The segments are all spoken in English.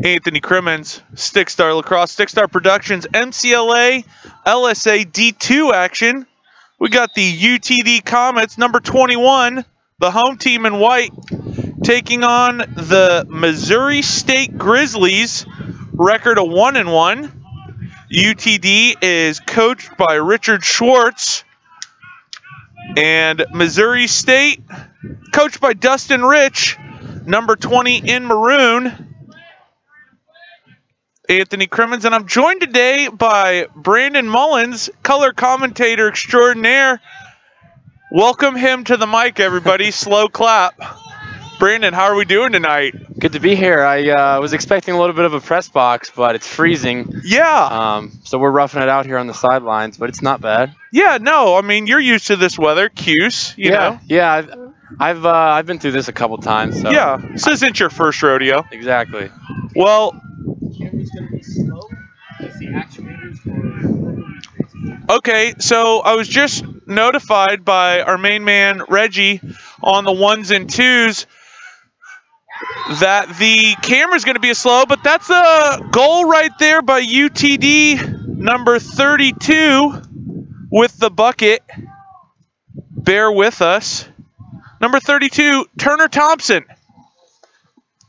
Anthony Crimmins, Stickstar Lacrosse, Stickstar Productions, MCLA, LSA D2 action. We got the UTD Comets, number 21, the home team in white, taking on the Missouri State Grizzlies, record of 1-1. UTD is coached by Richard Schwartz, and Missouri State, coached by Dustin Rich, number 20 in maroon. Anthony Crimmins, and I'm joined today by Brandon Mullins, color commentator extraordinaire. Welcome him to the mic, everybody. Slow clap. Brandon, how are we doing tonight? Good to be here. I was expecting a little bit of a press box, but it's freezing. Yeah. So we're roughing it out here on the sidelines, but it's not bad. Yeah, no, I mean, you're used to this weather, Cuse, you know? Yeah, I've been through this a couple times. So. Yeah, this isn't your first rodeo. Exactly. Well, okay, so I was just notified by our main man, Reggie, on the 1s and 2s that the camera's going to be slow, but that's a goal right there by UTD, number 32, with the bucket. Bear with us. Number 32, Turner Thompson.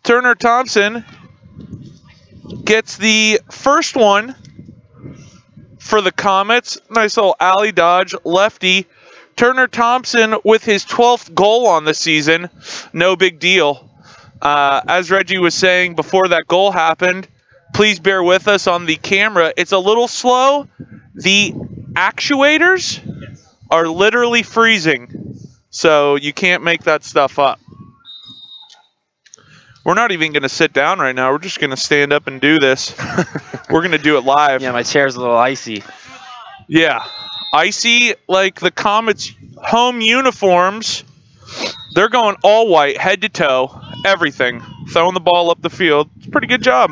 Turner Thompson gets the first one for the Comets. Nice little alley dodge, lefty. Turner Thompson with his 12th goal on the season. No big deal. As Reggie was saying before that goal happened, please bear with us on the camera. It's a little slow. The actuators are literally freezing, so you can't make that stuff up. We're not even going to sit down right now. We're just going to stand up and do this. We're going to do it live. Yeah, my chair's a little icy. Yeah. Icy like the Comets' home uniforms. They're going all white, head to toe, everything. Throwing the ball up the field. It's a pretty good job.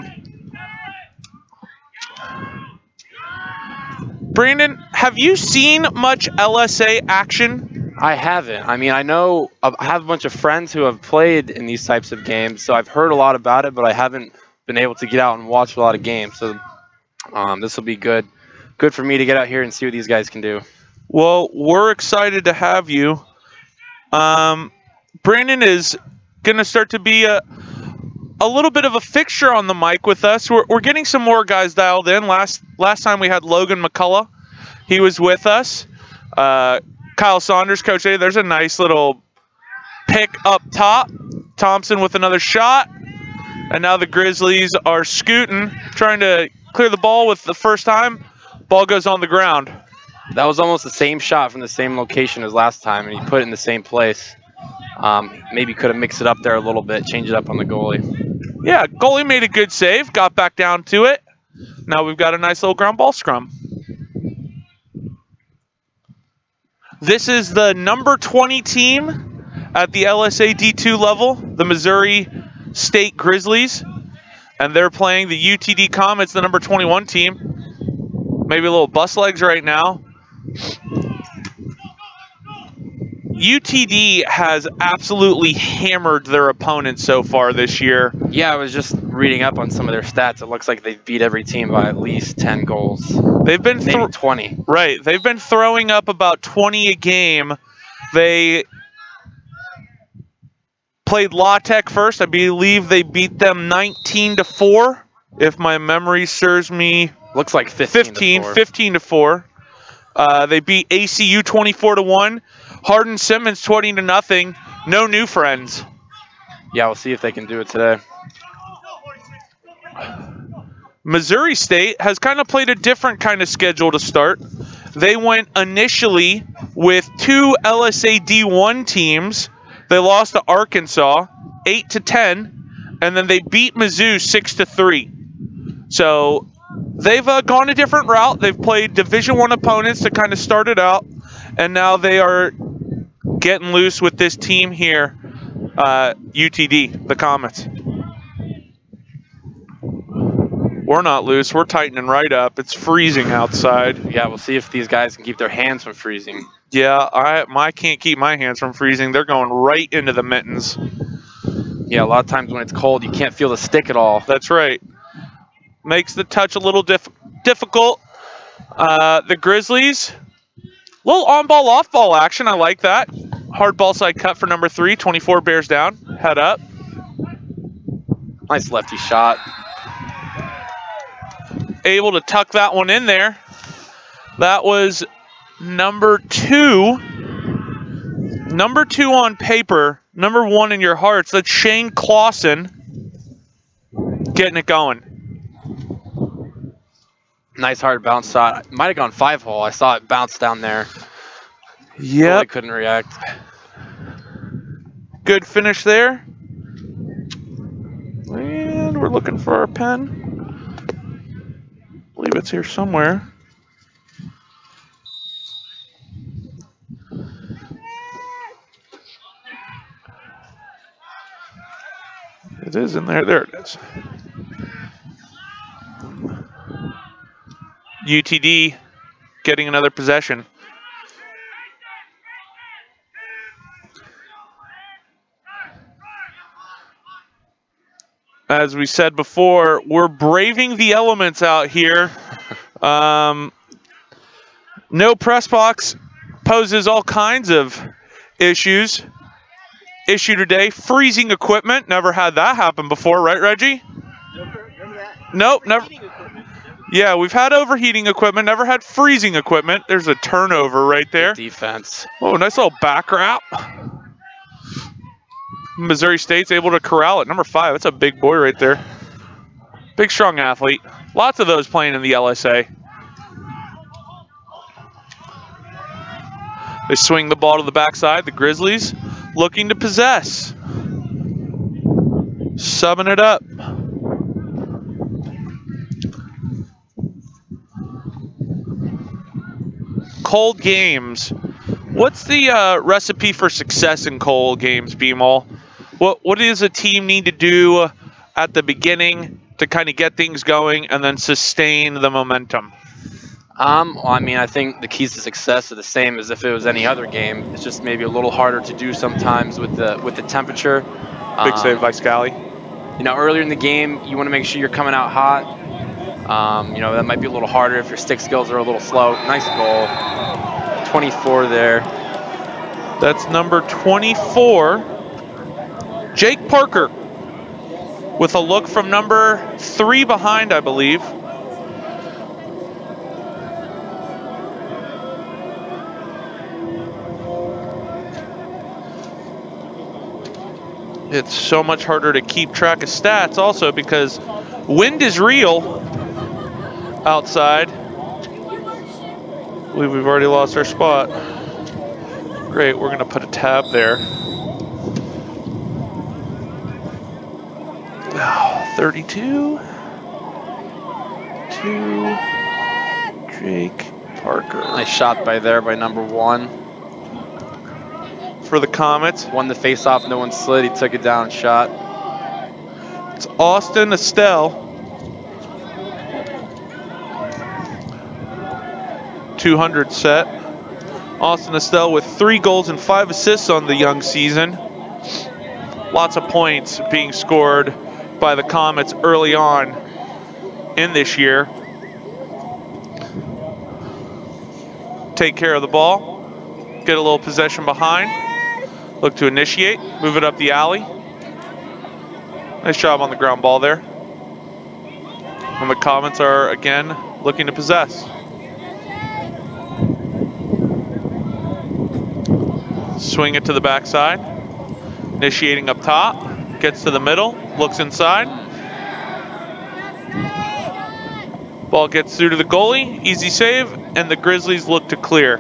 Brandon, have you seen much LSA action? I haven't. I mean, I know I have a bunch of friends who have played in these types of games, so I've heard a lot about it, but I haven't been able to get out and watch a lot of games. So this will be good for me to get out here and see what these guys can do. Well, we're excited to have you. Brandon is going to start to be a little bit of a fixture on the mic with us. We're getting some more guys dialed in. Last time we had Logan McCullough. He was with us. Kyle Saunders, Coach A, there's a nice little pick up top. Thompson with another shot. And now the Grizzlies are scooting, trying to clear the ball with the first time. Ball goes on the ground. That was almost the same shot from the same location as last time, and he put it in the same place. Maybe could have mixed it up there a little bit, changed it up on the goalie. Yeah, goalie made a good save, got back down to it. Now we've got a nice little ground ball scrum. This is the number 20 team at the LSA D2 level, the Missouri State Grizzlies. And they're playing the UTD Comets, the number 21 team. Maybe a little bus legs right now. UTD has absolutely hammered their opponents so far this year. Yeah, I was just reading up on some of their stats. It looks like they've beat every team by at least 10 goals. They've been maybe 20. Right. They've been throwing up about 20 a game. They played La Tech first. I believe they beat them 19-4, if my memory serves me. Looks like 15-4. They beat ACU 24-1. Hardin Simmons 20-0. No new friends. Yeah, we'll see if they can do it today. Missouri State has kind of played a different kind of schedule to start. They went initially with 2 LSA D1 teams. They lost to Arkansas 8-10, and then they beat Mizzou 6-3. So they've gone a different route. They've played Division I opponents to kind of start it out, and now they are getting loose with this team here, UTD, the Comets. We're not loose. We're tightening right up. It's freezing outside. Yeah, we'll see if these guys can keep their hands from freezing. Yeah, I can't keep my hands from freezing. They're going right into the mittens. Yeah, a lot of times when it's cold, you can't feel the stick at all. That's right. makes the touch a little difficult. The Grizzlies, little on-ball, off-ball action. I like that. Hard ball side cut for number 3. 24 bears down. Head up. Nice lefty shot. Able to tuck that one in there. That was number 2. Number 2 on paper. Number 1 in your hearts. That's Shane Clausen getting it going. Nice hard bounce shot. Might have gone 5-hole. I saw it bounce down there. Yeah. I couldn't react. Good finish there. And we're looking for our pen. I believe it's here somewhere. It is in there. There it is. UTD getting another possession. As we said before, we're braving the elements out here. No press box poses all kinds of issues. Issue today, freezing equipment. Never had that happen before, right, Reggie? Remember that? Nope, never. Yeah, we've had overheating equipment, never had freezing equipment. There's a turnover right there. Good defense. Oh, nice little back wrap. Missouri State's able to corral it. Number 5, that's a big boy right there. Big, strong athlete. Lots of those playing in the LSA. They swing the ball to the backside. The Grizzlies looking to possess. Subbing it up. Cold games. What's the recipe for success in cold games, B-Mall? What does a team need to do at the beginning to kind of get things going and then sustain the momentum? I mean, I think the keys to success are the same as if it was any other game. It's just maybe a little harder to do sometimes with the temperature. Big save by Scally. You know, earlier in the game, you want to make sure you're coming out hot. You know, that might be a little harder if your stick skills are a little slow. Nice goal. 24 there. That's number 24. Jake Parker with a look from number 3 behind, I believe. It's so much harder to keep track of stats also because wind is real outside. I believe we've already lost our spot. Great, we're going to put a tab there. 32 to Jake Parker. Nice shot by number 1. For the Comets. Won the face-off, no one slid. He took it down and shot. It's Austin Estelle. 200 set. Austin Estelle with 3 goals and 5 assists on the young season. Lots of points being scored by the Comets early on in this year. Take care of the ball. Get a little possession behind. Look to initiate. Move it up the alley. Nice job on the ground ball there. And the Comets are, again, looking to possess. Swing it to the backside. Initiating up top. Gets to the middle. Looks inside. Ball gets through to the goalie. Easy save. And the Grizzlies look to clear.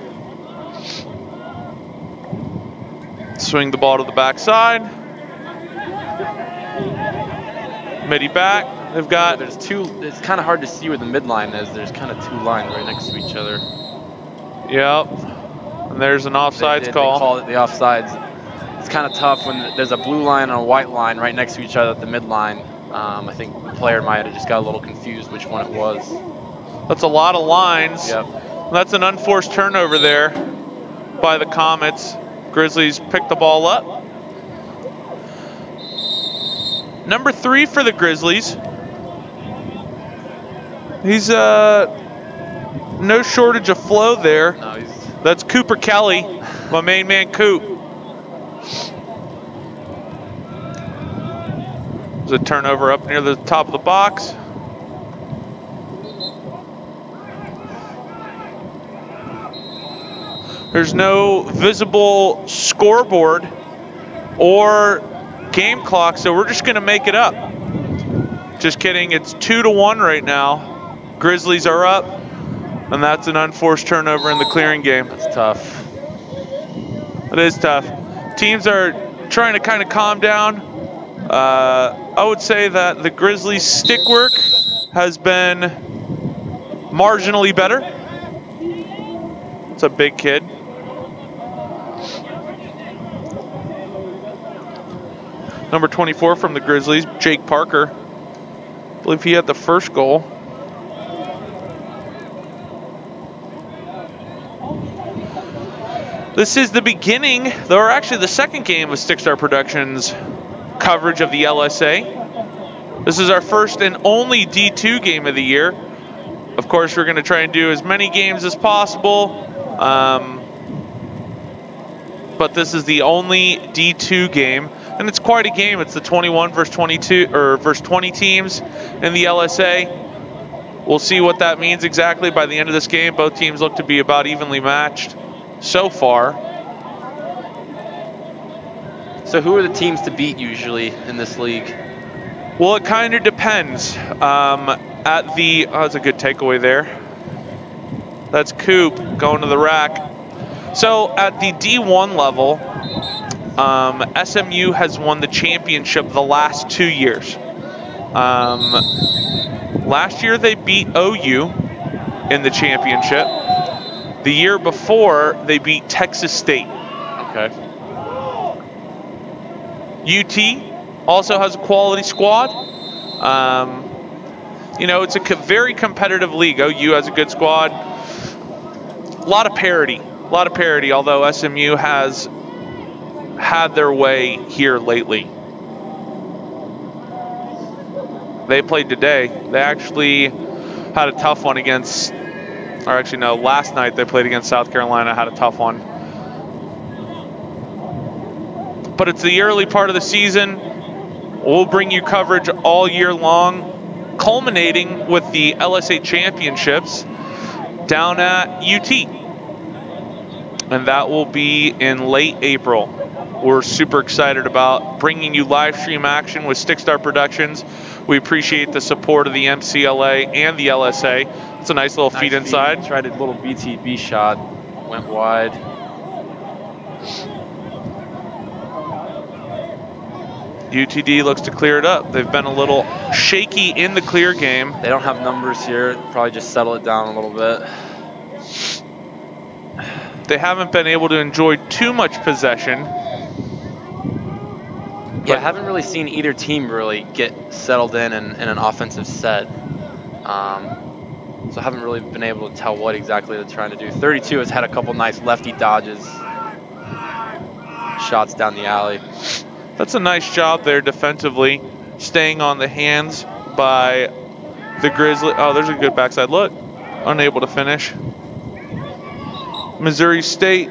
Swing the ball to the backside. Midi back. They've got... There's 2... It's kind of hard to see where the midline is. There's kind of 2 lines right next to each other. Yep. And there's an offsides call. They call it the offsides. It's kind of tough when there's a blue line and a white line right next to each other at the midline. I think the player might have just got a little confused which one it was. That's a lot of lines. Yep. That's an unforced turnover there by the Comets. Grizzlies pick the ball up. Number 3 for the Grizzlies. He's no shortage of flow there. No, That's Cooper Kelly, my main man Coop. There's a turnover up near the top of the box. There's no visible scoreboard or game clock, so we're just gonna make it up. Just kidding, it's 2-1 right now. Grizzlies are up, and that's an unforced turnover in the clearing game. That's tough. It is tough. Teams are trying to kind of calm down. I would say that the Grizzlies' stick work has been marginally better. It's a big kid. Number 24 from the Grizzlies, Jake Parker. I believe he had the first goal. This is the beginning, or actually the second game of Stickstar Productions coverage of the LSA. This is our first and only D2 game of the year. Of course, we're going to try and do as many games as possible, but this is the only D2 game, and it's quite a game. It's the 21 versus 22 or versus 20 teams in the LSA. We'll see what that means exactly by the end of this game. Both teams look to be about evenly matched so far. So who are the teams to beat usually in this league? Well, it kind of depends. At the, oh, that's a good takeaway there. That's Coop going to the rack. So at the D1 level, SMU has won the championship the last 2 years. Last year they beat OU in the championship. The year before they beat Texas State. Okay. UT also has a quality squad. You know, it's a very competitive league. OU has a good squad. A lot of parity, although SMU has had their way here lately. They played today. They actually had a tough one against, or actually no, last night they played against South Carolina, had a tough one. But it's the early part of the season. We'll bring you coverage all year long, culminating with the LSA Championships down at UT. And that will be in late April. We're super excited about bringing you live stream action with Stickstar Productions. We appreciate the support of the MCLA and the LSA. It's a nice little feed inside. Tried a little BTB shot, went wide. UTD looks to clear it up. They've been a little shaky in the clear game. They don't have numbers here. Probably just settle it down a little bit. They haven't been able to enjoy too much possession. Yeah, I haven't really seen either team really get settled in an offensive set. So I haven't really been able to tell what exactly they're trying to do. 32 has had a couple nice lefty dodges. Shots down the alley. That's a nice job there defensively, staying on the hands by the Grizzlies. Oh, there's a good backside look. Unable to finish. Missouri State,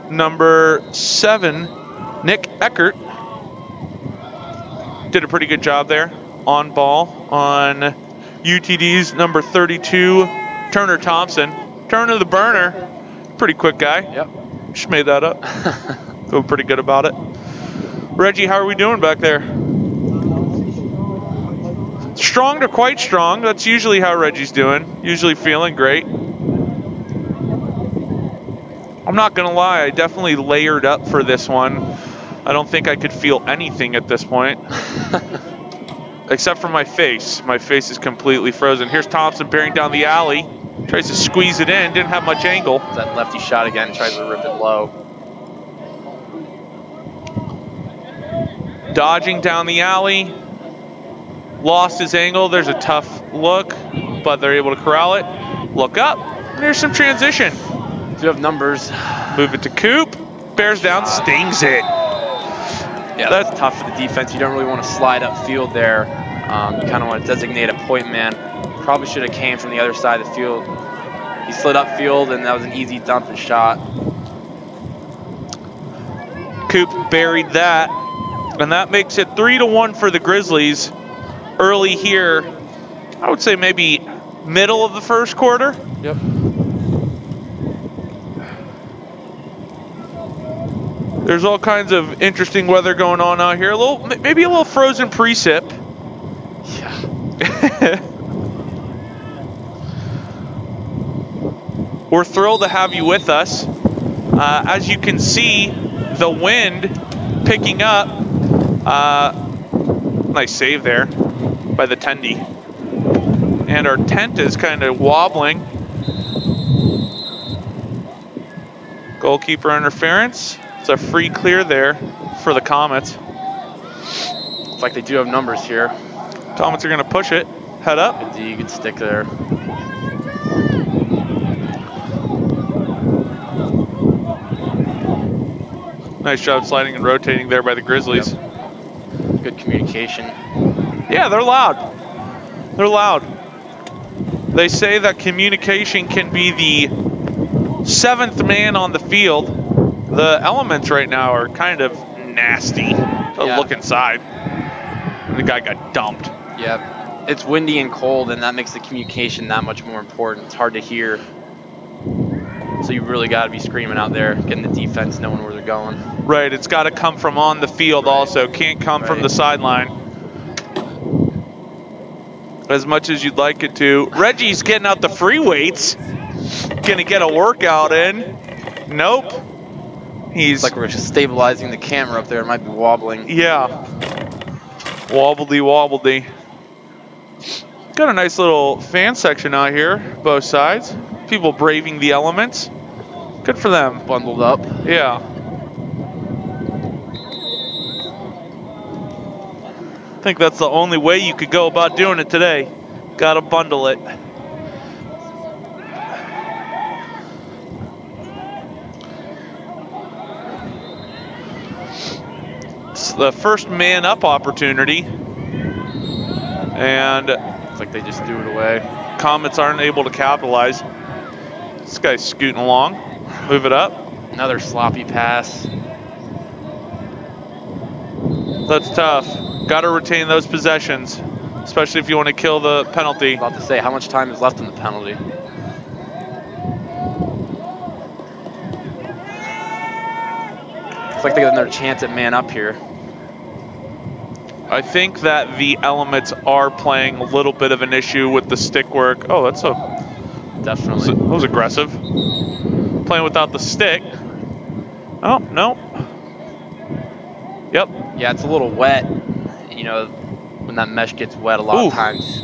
number 7, Nick Eckert, did a pretty good job there on ball on UTD's number 32, Turner Thompson. Turner the burner, pretty quick guy. Yep. Just made that up. Feel pretty good about it. Reggie, how are we doing back there? Strong to quite strong. That's usually how Reggie's doing. Usually feeling great. I'm not gonna lie, I definitely layered up for this one. I don't think I could feel anything at this point. Except for my face. My face is completely frozen. Here's Thompson bearing down the alley. Tries to squeeze it in, didn't have much angle. That lefty shot again, tries to rip it low. Dodging down the alley. Lost his angle, there's a tough look, but they're able to corral it. Look up, there's some transition. Do have numbers. Move it to Coop, bears down, stings it. Yeah, that's tough for the defense. You don't really want to slide upfield there. You kind of want to designate a point man. Probably should have came from the other side of the field. He slid upfield, and that was an easy dump and shot. Coop buried that, and that makes it 3-1 for the Grizzlies early here. I would say maybe middle of the first quarter. Yep. There's all kinds of interesting weather going on out here. Maybe a little frozen precip. Yeah. We're thrilled to have you with us. As you can see, the wind picking up. Nice save there by the tendy. And our tent is kind of wobbling. Goalkeeper interference. It's a free clear there for the Comets. Looks like they do have numbers here. Comets are going to push it. Head up. Good D, good stick there. Nice job sliding and rotating there by the Grizzlies. Yep. Good communication. Yeah, they're loud. They're loud. They say that communication can be the seventh man on the field. The elements right now are kind of nasty. Look inside. The guy got dumped. Yeah, it's windy and cold, and that makes the communication that much more important. It's hard to hear. So you really got to be screaming out there, getting the defense knowing where they're going. Right, it's got to come from on the field also. Can't come from the sideline. As much as you'd like it to. Reggie's getting out the free weights. Gonna get a workout in. Nope. He's like we're stabilizing the camera up there. It might be wobbling. Yeah. Wobbledy. Got a nice little fan section out here, both sides. People braving the elements. Good for them. Bundled up. Yeah. I think that's the only way you could go about doing it today. Gotta bundle it. It's the first man up opportunity. And it's like they just threw it away. Comets aren't able to capitalize. This guy's scooting along. Move it up. Another sloppy pass. That's tough. Got to retain those possessions, especially if you want to kill the penalty. About to say, how much time is left in the penalty? It's like they got another chance at man up here. I think that the elements are playing a little bit of an issue with the stick work. Oh, that's definitely. That was aggressive. Playing without the stick. Oh, no. Yep. Yeah, it's a little wet. You know, when that mesh gets wet a lot of times,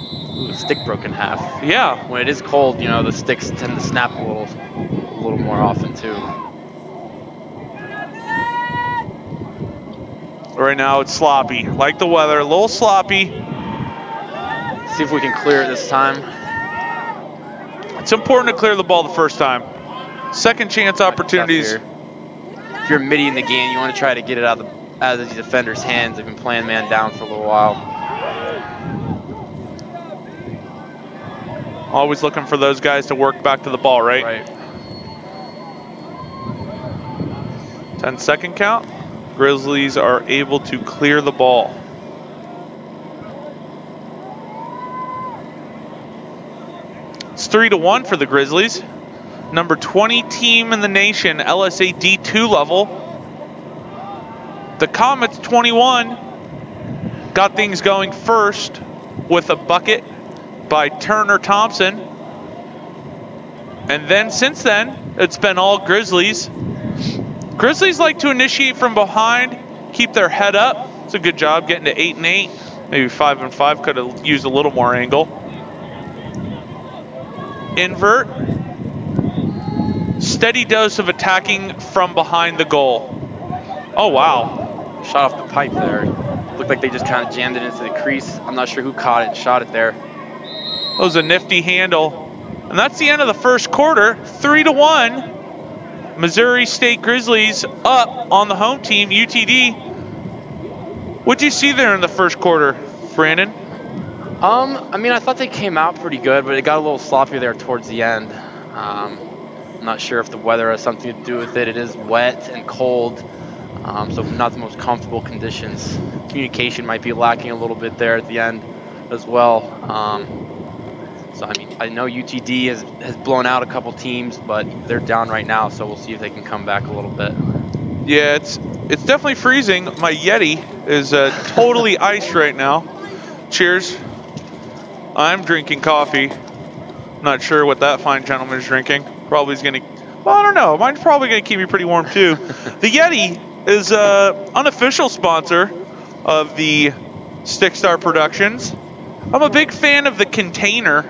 the stick broke in half. Yeah. When it is cold, you know, the sticks tend to snap a little more often too. Right now it's sloppy. Like the weather, a little sloppy. See if we can clear it this time. It's important to clear the ball the first time. Second chance opportunities. If you're midi in the game, you want to try to get it out of the defender's hands. They've been playing man down for a little while. Always looking for those guys to work back to the ball, right? Right. 10-second count. Grizzlies are able to clear the ball. It's 3-1 for the Grizzlies. Number 20 team in the nation, LSA D2 level. The Comets 21 got things going first with a bucket by Turner Thompson. And then since then, it's been all Grizzlies. Grizzlies like to initiate from behind, keep their head up. It's a good job getting to 8-8. Maybe 5-5, could have used a little more angle. Invert. Steady dose of attacking from behind the goal. Oh, wow. Shot off the pipe there. Looked like they just kind of jammed it into the crease. I'm not sure who caught it and shot it there. That was a nifty handle. And that's the end of the first quarter. 3-1. Missouri State Grizzlies up on the home team, UTD. What'd you see there in the first quarter, Brandon? I mean, I thought they came out pretty good, but it got a little sloppy there towards the end. I'm not sure if the weather has something to do with it. It is wet and cold, so not the most comfortable conditions. Communication might be lacking a little bit there at the end as well. So, I mean, I know UTD has blown out a couple teams, but they're down right now, so we'll see if they can come back a little bit. Yeah, it's definitely freezing. My Yeti is totally iced right now. Cheers. I'm drinking coffee. Not sure what that fine gentleman is drinking. Probably is gonna, well, I don't know. Mine's probably gonna keep me pretty warm too. The Yeti is an unofficial sponsor of the Stickstar Productions. I'm a big fan of the container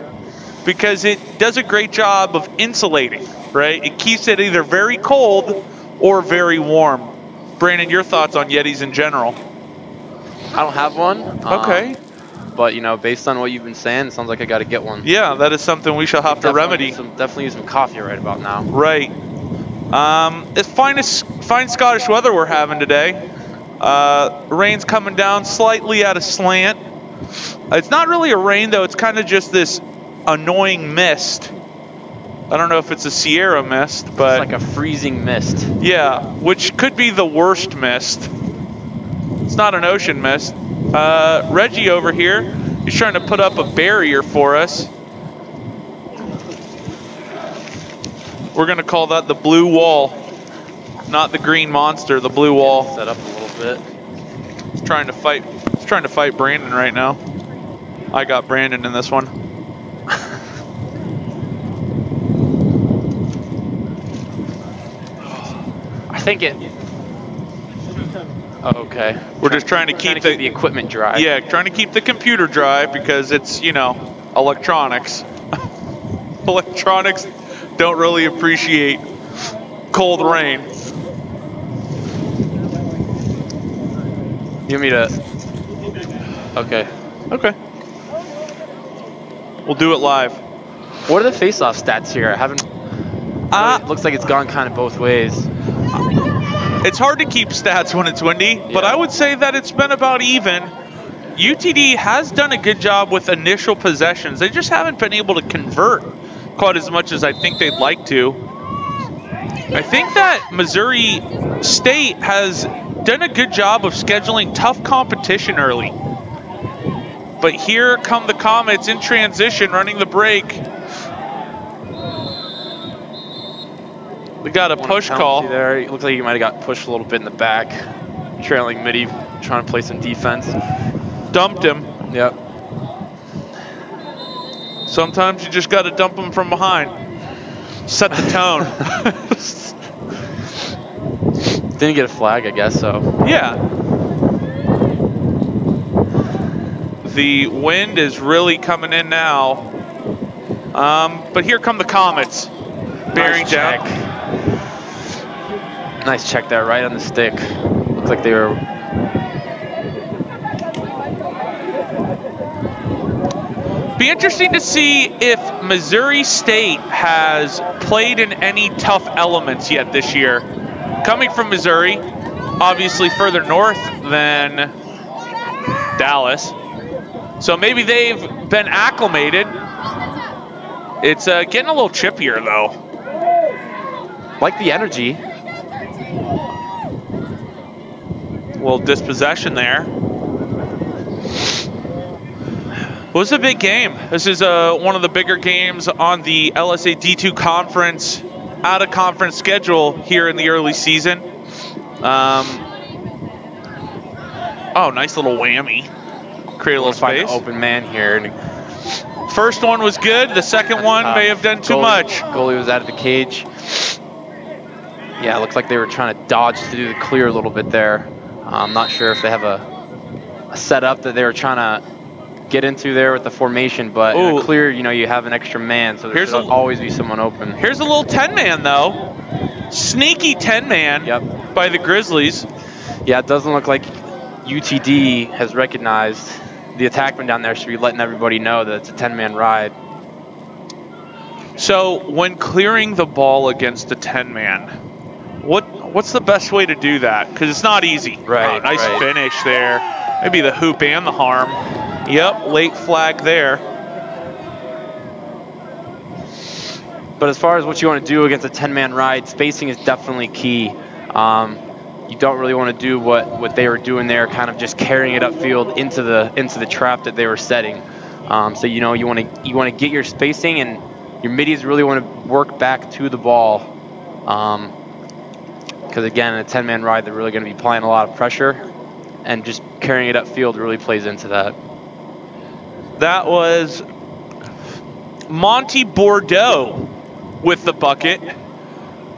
because it does a great job of insulating, right? It keeps it either very cold or very warm. Brandon, your thoughts on Yetis in general? I don't have one. Okay. But, you know, based on what you've been saying, it sounds like I got to get one. Yeah, that is something we shall have to remedy. Definitely use some coffee right about now. Right. It's fine Scottish weather we're having today. Rain's coming down slightly at a slant. It's not really a rain, though. It's kind of just this annoying mist. I don't know if it's a Sierra mist, but... It's like a freezing mist. Yeah, which could be the worst mist. It's not an ocean mist. Reggie over here, he's trying to put up a barrier for us. We're going to call that the blue wall. Not the green monster, the blue wall. Set up a little bit. He's trying to fight Brandon right now. I got Brandon in this one. I think it... Oh, okay. We're just trying to keep the equipment dry. Yeah, trying to keep the computer dry because it's, you know, electronics. Electronics don't really appreciate cold rain. You want me to... Okay. Okay. We'll do it live. What are the face-off stats here? I haven't... It looks like it's gone kind of both ways. It's hard to keep stats when it's windy, but I would say that it's been about even. UTD has done a good job with initial possessions. They just haven't been able to convert quite as much as I think they'd like to. I think that Missouri State has done a good job of scheduling tough competition early. But here come the Comets in transition, running the break. We got a push call. There. It looks like he might have got pushed a little bit in the back. Trailing midi, trying to play some defense. Dumped him. Yep. Sometimes you just got to dump him from behind. Set the tone. Didn't get a flag, I guess, so. Yeah. The wind is really coming in now. But here come the Comets. Bearing nice down. Check. Nice check there, right on the stick. Looks like they were... Be interesting to see if Missouri State has played in any tough elements yet this year. Coming from Missouri, obviously further north than Dallas. So maybe they've been acclimated. It's getting a little chippier, though. Like the energy. A little dispossession there. It was a big game. This is one of the bigger games on the LSA D2 conference, out of conference schedule here in the early season. Oh, nice little whammy. Create a little space. Find an open man here. First one was good. The second one may have done too much. Goalie was out of the cage. Yeah, it looks like they were trying to dodge to do the clear a little bit there. I'm not sure if they have a setup that they were trying to get into there with the formation, but in a clear, you know, you have an extra man, so there should always be someone open. Here's a little 10-man, though. Sneaky 10-man by the Grizzlies. Yeah, it doesn't look like UTD has recognized the attackman down there should be letting everybody know that it's a 10-man ride. So when clearing the ball against a 10-man, what's the best way to do that? Because it's not easy. Right. Nice finish there. Maybe the hoop and the harm. Yep, late flag there. But as far as what you want to do against a 10-man ride, spacing is definitely key. You don't really want to do what they were doing there, kind of just carrying it upfield into the trap that they were setting. So you want to get your spacing, and your middies really want to work back to the ball. Because again, in a 10-man ride, they're really going to be applying a lot of pressure, and just carrying it upfield really plays into that. That was Monty Bordeaux with the bucket,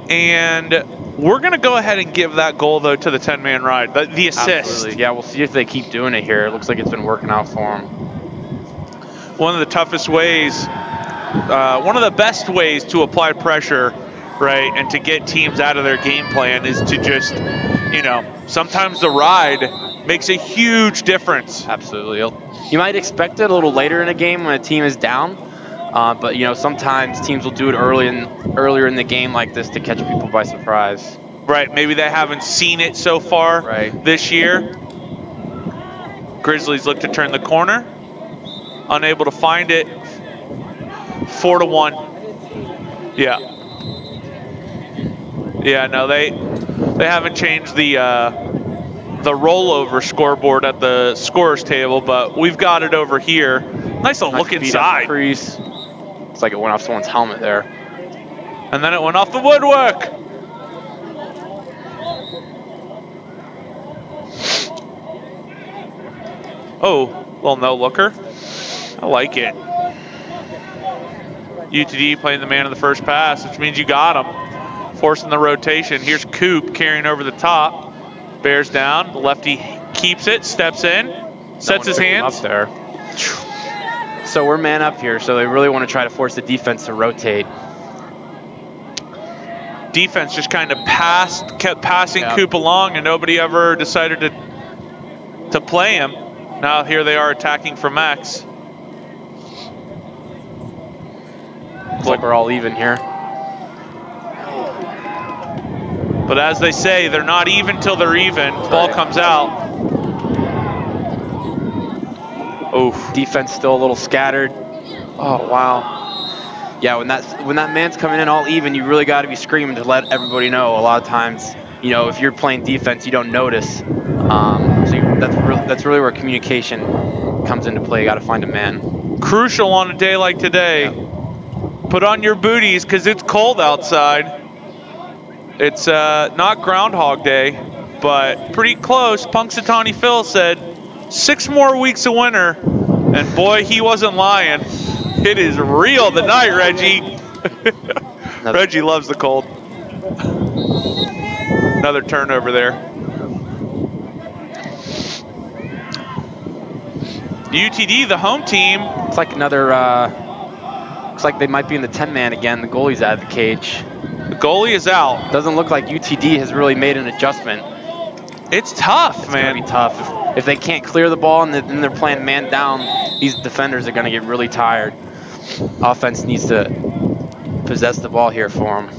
and we're going to go ahead and give that goal, though, to the 10-man ride, the assist. Absolutely. Yeah, we'll see if they keep doing it here. It looks like it's been working out for them. One of the toughest ways, one of the best ways to apply pressure, right, and to get teams out of their game plan is to just, sometimes the ride makes a huge difference. Absolutely. You might expect it a little later in a game when a team is down, but sometimes teams will do it earlier in the game like this to catch people by surprise. Right. Maybe they haven't seen it so far this year. Grizzlies look to turn the corner, unable to find it. 4-1. Yeah. Yeah. No, they haven't changed the rollover scoreboard at the scorer's table, but we've got it over here. Nice little look inside. Crease. It's like it went off someone's helmet there. And then it went off the woodwork. Oh, little no-looker. I like it. UTD playing the man of the first pass, which means you got him. Forcing the rotation. Here's Coop carrying over the top. Bears down. The lefty keeps it, steps in, sets his hands. Up there. So we're man up here, so they really want to try to force the defense to rotate. Defense just kind of kept passing Coop along, and nobody ever decided to play him. Now here they are attacking from X. Looks like we're all even here. But as they say, they're not even till they're even. Ball comes out. Oh, defense still a little scattered. Oh, wow. Yeah, when that man's coming in all even, you really got to be screaming to let everybody know. A lot of times, if you're playing defense, you don't notice. That's really where communication comes into play. You got to find a man. Crucial on a day like today. Yeah. Put on your booties because it's cold outside. It's not Groundhog Day, but pretty close. Punxsutawney Phil said 6 more weeks of winter, and boy, he wasn't lying. It is real tonight, Reggie. Reggie loves the cold. Another turnover there. UTD, the home team. It's like another, looks like they might be in the 10-man again. The goalie's out of the cage. The goalie is out. Doesn't look like UTD has really made an adjustment. It's tough, man. It's gonna be tough. If they can't clear the ball and then they're playing man down, these defenders are gonna get really tired. Offense needs to possess the ball here for them.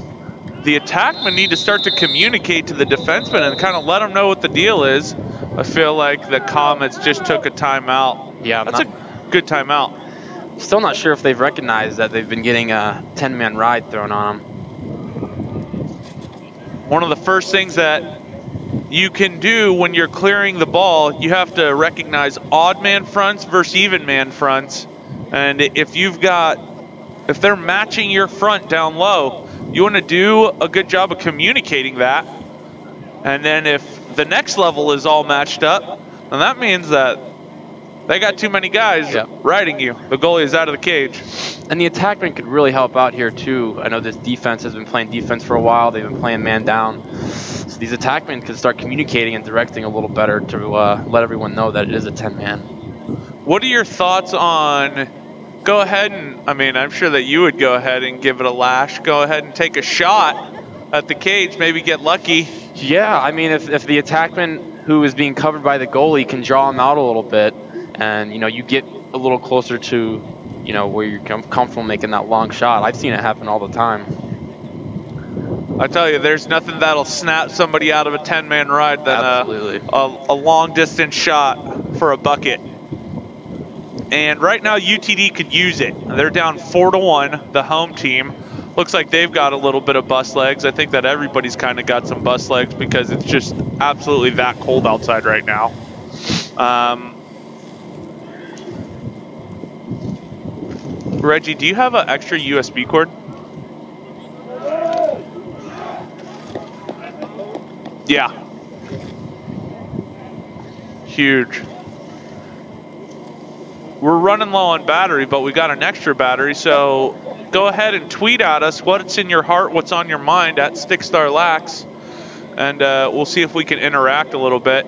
The attackmen need to start to communicate to the defensemen and kind of let them know what the deal is. I feel like the Comets just took a timeout. Yeah, that's a good timeout. Still not sure if they've recognized that they've been getting a 10-man ride thrown on them. One of the first things that you can do when you're clearing the ball, you have to recognize odd man fronts versus even man fronts. And if they're matching your front down low, you want to do a good job of communicating that. And then if the next level is all matched up, then that means that they got too many guys riding you. The goalie is out of the cage. And the attackman could really help out here too. I know this defense has been playing defense for a while. They've been playing man down. So these attackmen could start communicating and directing a little better to let everyone know that it is a 10-man. What are your thoughts on, go ahead and, I'm sure that you would go ahead and give it a lash. Go ahead and take a shot at the cage, maybe get lucky. Yeah, if the attackman who is being covered by the goalie can draw him out a little bit, and you get a little closer to where you're comfortable making that long shot. I've seen it happen all the time. I tell you, there's nothing that'll snap somebody out of a 10-man ride than a long distance shot for a bucket. And right now, UTD could use it. They're down 4-1, the home team. Looks like they've got a little bit of bus legs. I think that everybody's kind of got some bus legs because it's just absolutely that cold outside right now. Reggie, do you have an extra USB cord? Yeah. Huge. We're running low on battery, but we got an extra battery, so go ahead and tweet at us what's in your heart, what's on your mind at StickStarLax, and we'll see if we can interact a little bit.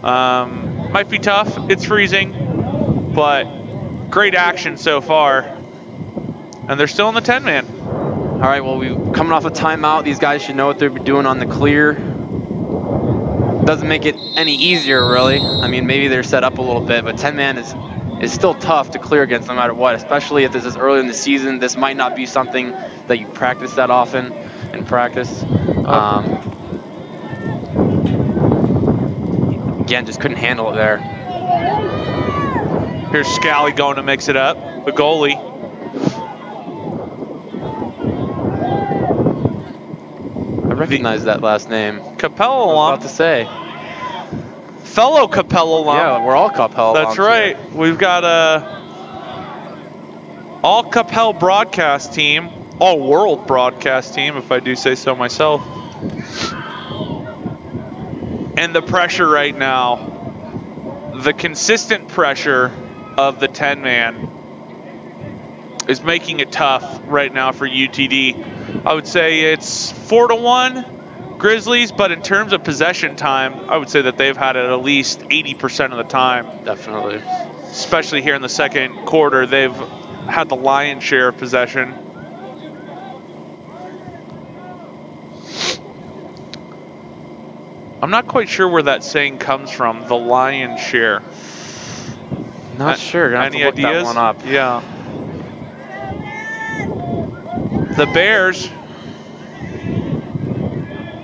Might be tough. It's freezing, but great action so far. And they're still in the 10-man. All right, well, we're coming off a timeout. These guys should know what they're doing on the clear. Doesn't make it any easier, really. I mean, maybe they're set up a little bit, but 10-man is still tough to clear against no matter what, especially if this is early in the season. This might not be something that you practice that often in practice. Again, just couldn't handle it there. Here's Scally going to mix it up, the goalie. I recognize that last name. Capella I was alum. about to say. Fellow Capella alum. Yeah, we're all Capella alums. That's right. Here. We've got a all Capella broadcast team, all world broadcast team, if I do say so myself. And the pressure right now, the consistent pressure of the 10-man is making it tough right now for UTD. I would say it's 4-1 Grizzlies, but in terms of possession time, I would say that they've had it at least 80% of the time. Definitely. Especially here in the second quarter, they've had the lion's share of possession. I'm not quite sure where that saying comes from, the lion's share. Not sure. Gonna have Any to look ideas? that one up. Yeah. The Bears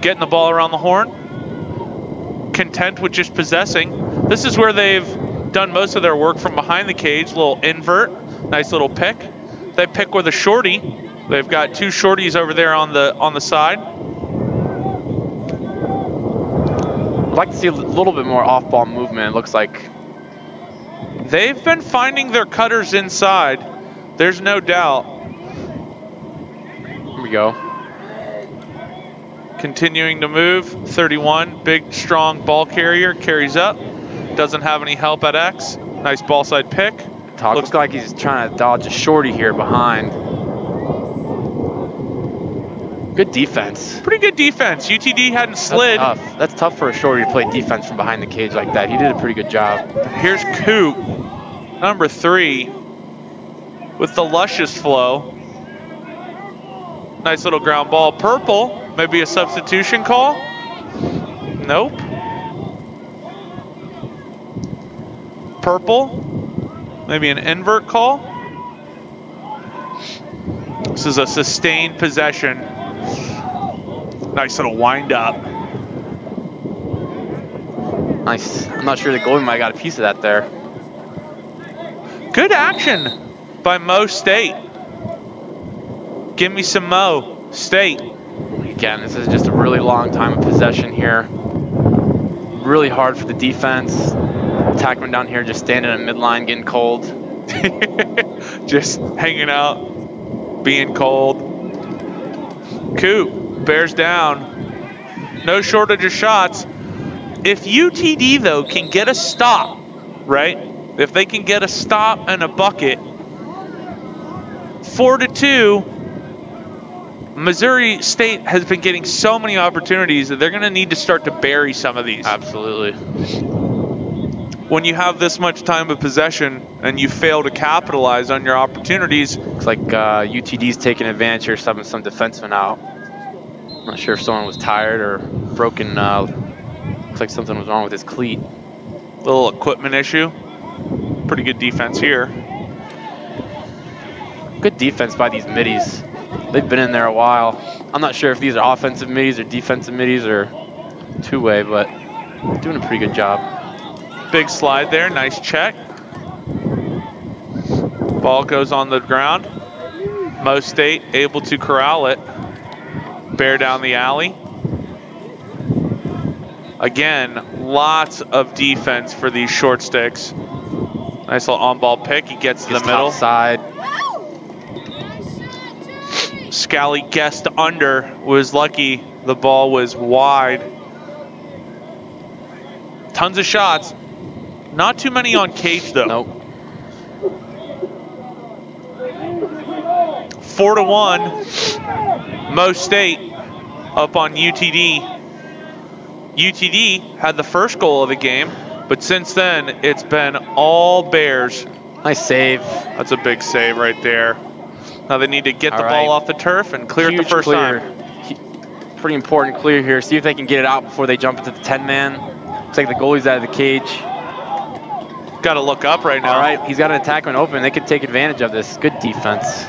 getting the ball around the horn, content with just possessing. This is where they've done most of their work from behind the cage. Little invert, nice little pick. They pick with a shorty. They've got two shorties over there on the side. I'd like to see a little bit more off-ball movement. It looks like they've been finding their cutters inside. There's no doubt. Here we go. Continuing to move, 31, big, strong ball carrier, carries up, doesn't have any help at X. Nice ball side pick. Looks like he's trying to dodge a shorty here behind. Good defense. Pretty good defense. UTD hadn't slid. That's tough. That's tough for a shorty to play defense from behind the cage like that. He did a pretty good job. Here's Coop, number 3, with the luscious flow. Nice little ground ball. Purple, maybe a substitution call? Nope. Purple, maybe an invert call? This is a sustained possession. Nice little wind up. Nice. I'm not sure the goalie might have got a piece of that there. Good action by Mo State. Give me some Mo State. Again, this is just a really long time of possession here. Really hard for the defense. Attackman down here just standing at midline getting cold. Just hanging out, being cold. Coop, Bears down. No shortage of shots. If UTD, though, can get a stop, right? If they can get a stop and a bucket, 4-2, Missouri State has been getting so many opportunities that they're going to need to start to bury some of these. Absolutely. When you have this much time of possession and you fail to capitalize on your opportunities. Looks like UTD's taking advantage here, subbing some defensemen out. I'm not sure if someone was tired or broken. Looks like something was wrong with his cleat. Little equipment issue. Pretty good defense here. Good defense by these middies. They've been in there a while. I'm not sure if these are offensive middies or defensive middies or two-way, but doing a pretty good job. Big slide there, nice check. Ball goes on the ground. Mo State able to corral it. Bear down the alley. Again, lots of defense for these short sticks. Nice little on-ball pick. He gets to the middle. Side. Scally guessed under, was lucky the ball was wide. Tons of shots. Not too many on cage though. Nope. 4-1, Mo State up on UTD. UTD had the first goal of the game, but since then it's been all Bears. Nice save. That's a big save right there. Now they need to get the ball off the turf and clear it the first time. Pretty important clear here. See if they can get it out before they jump into the 10-man. Looks like the goalie's out of the cage. Got to look up right now. All right, he's got an attackman open. They could take advantage of this. Good defense.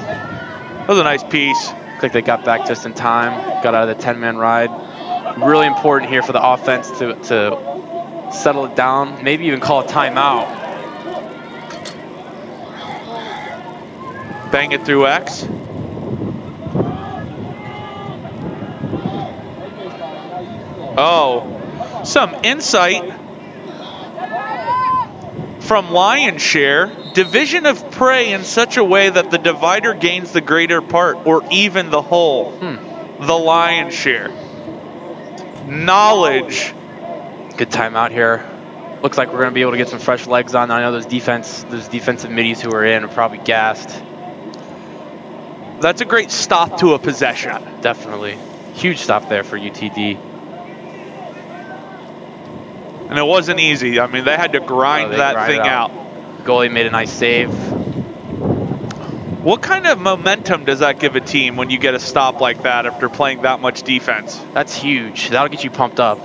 That was a nice piece. Looks like they got back just in time. Got out of the 10-man ride. Really important here for the offense to settle it down. Maybe even call a timeout. Bang it through X. Oh, some insight from Lion Share. Division of prey in such a way that the divider gains the greater part or even the whole. The Lion Share. Knowledge. Good timeout here. Looks like we're going to be able to get some fresh legs on. I know those defensive middies who are in are probably gassed. That's a great stop to a possession. Definitely. Huge stop there for UTD. And it wasn't easy. I mean, they had to grind that thing out. Goalie made a nice save. What kind of momentum does that give a team when you get a stop like that after playing that much defense? That's huge. That'll get you pumped up.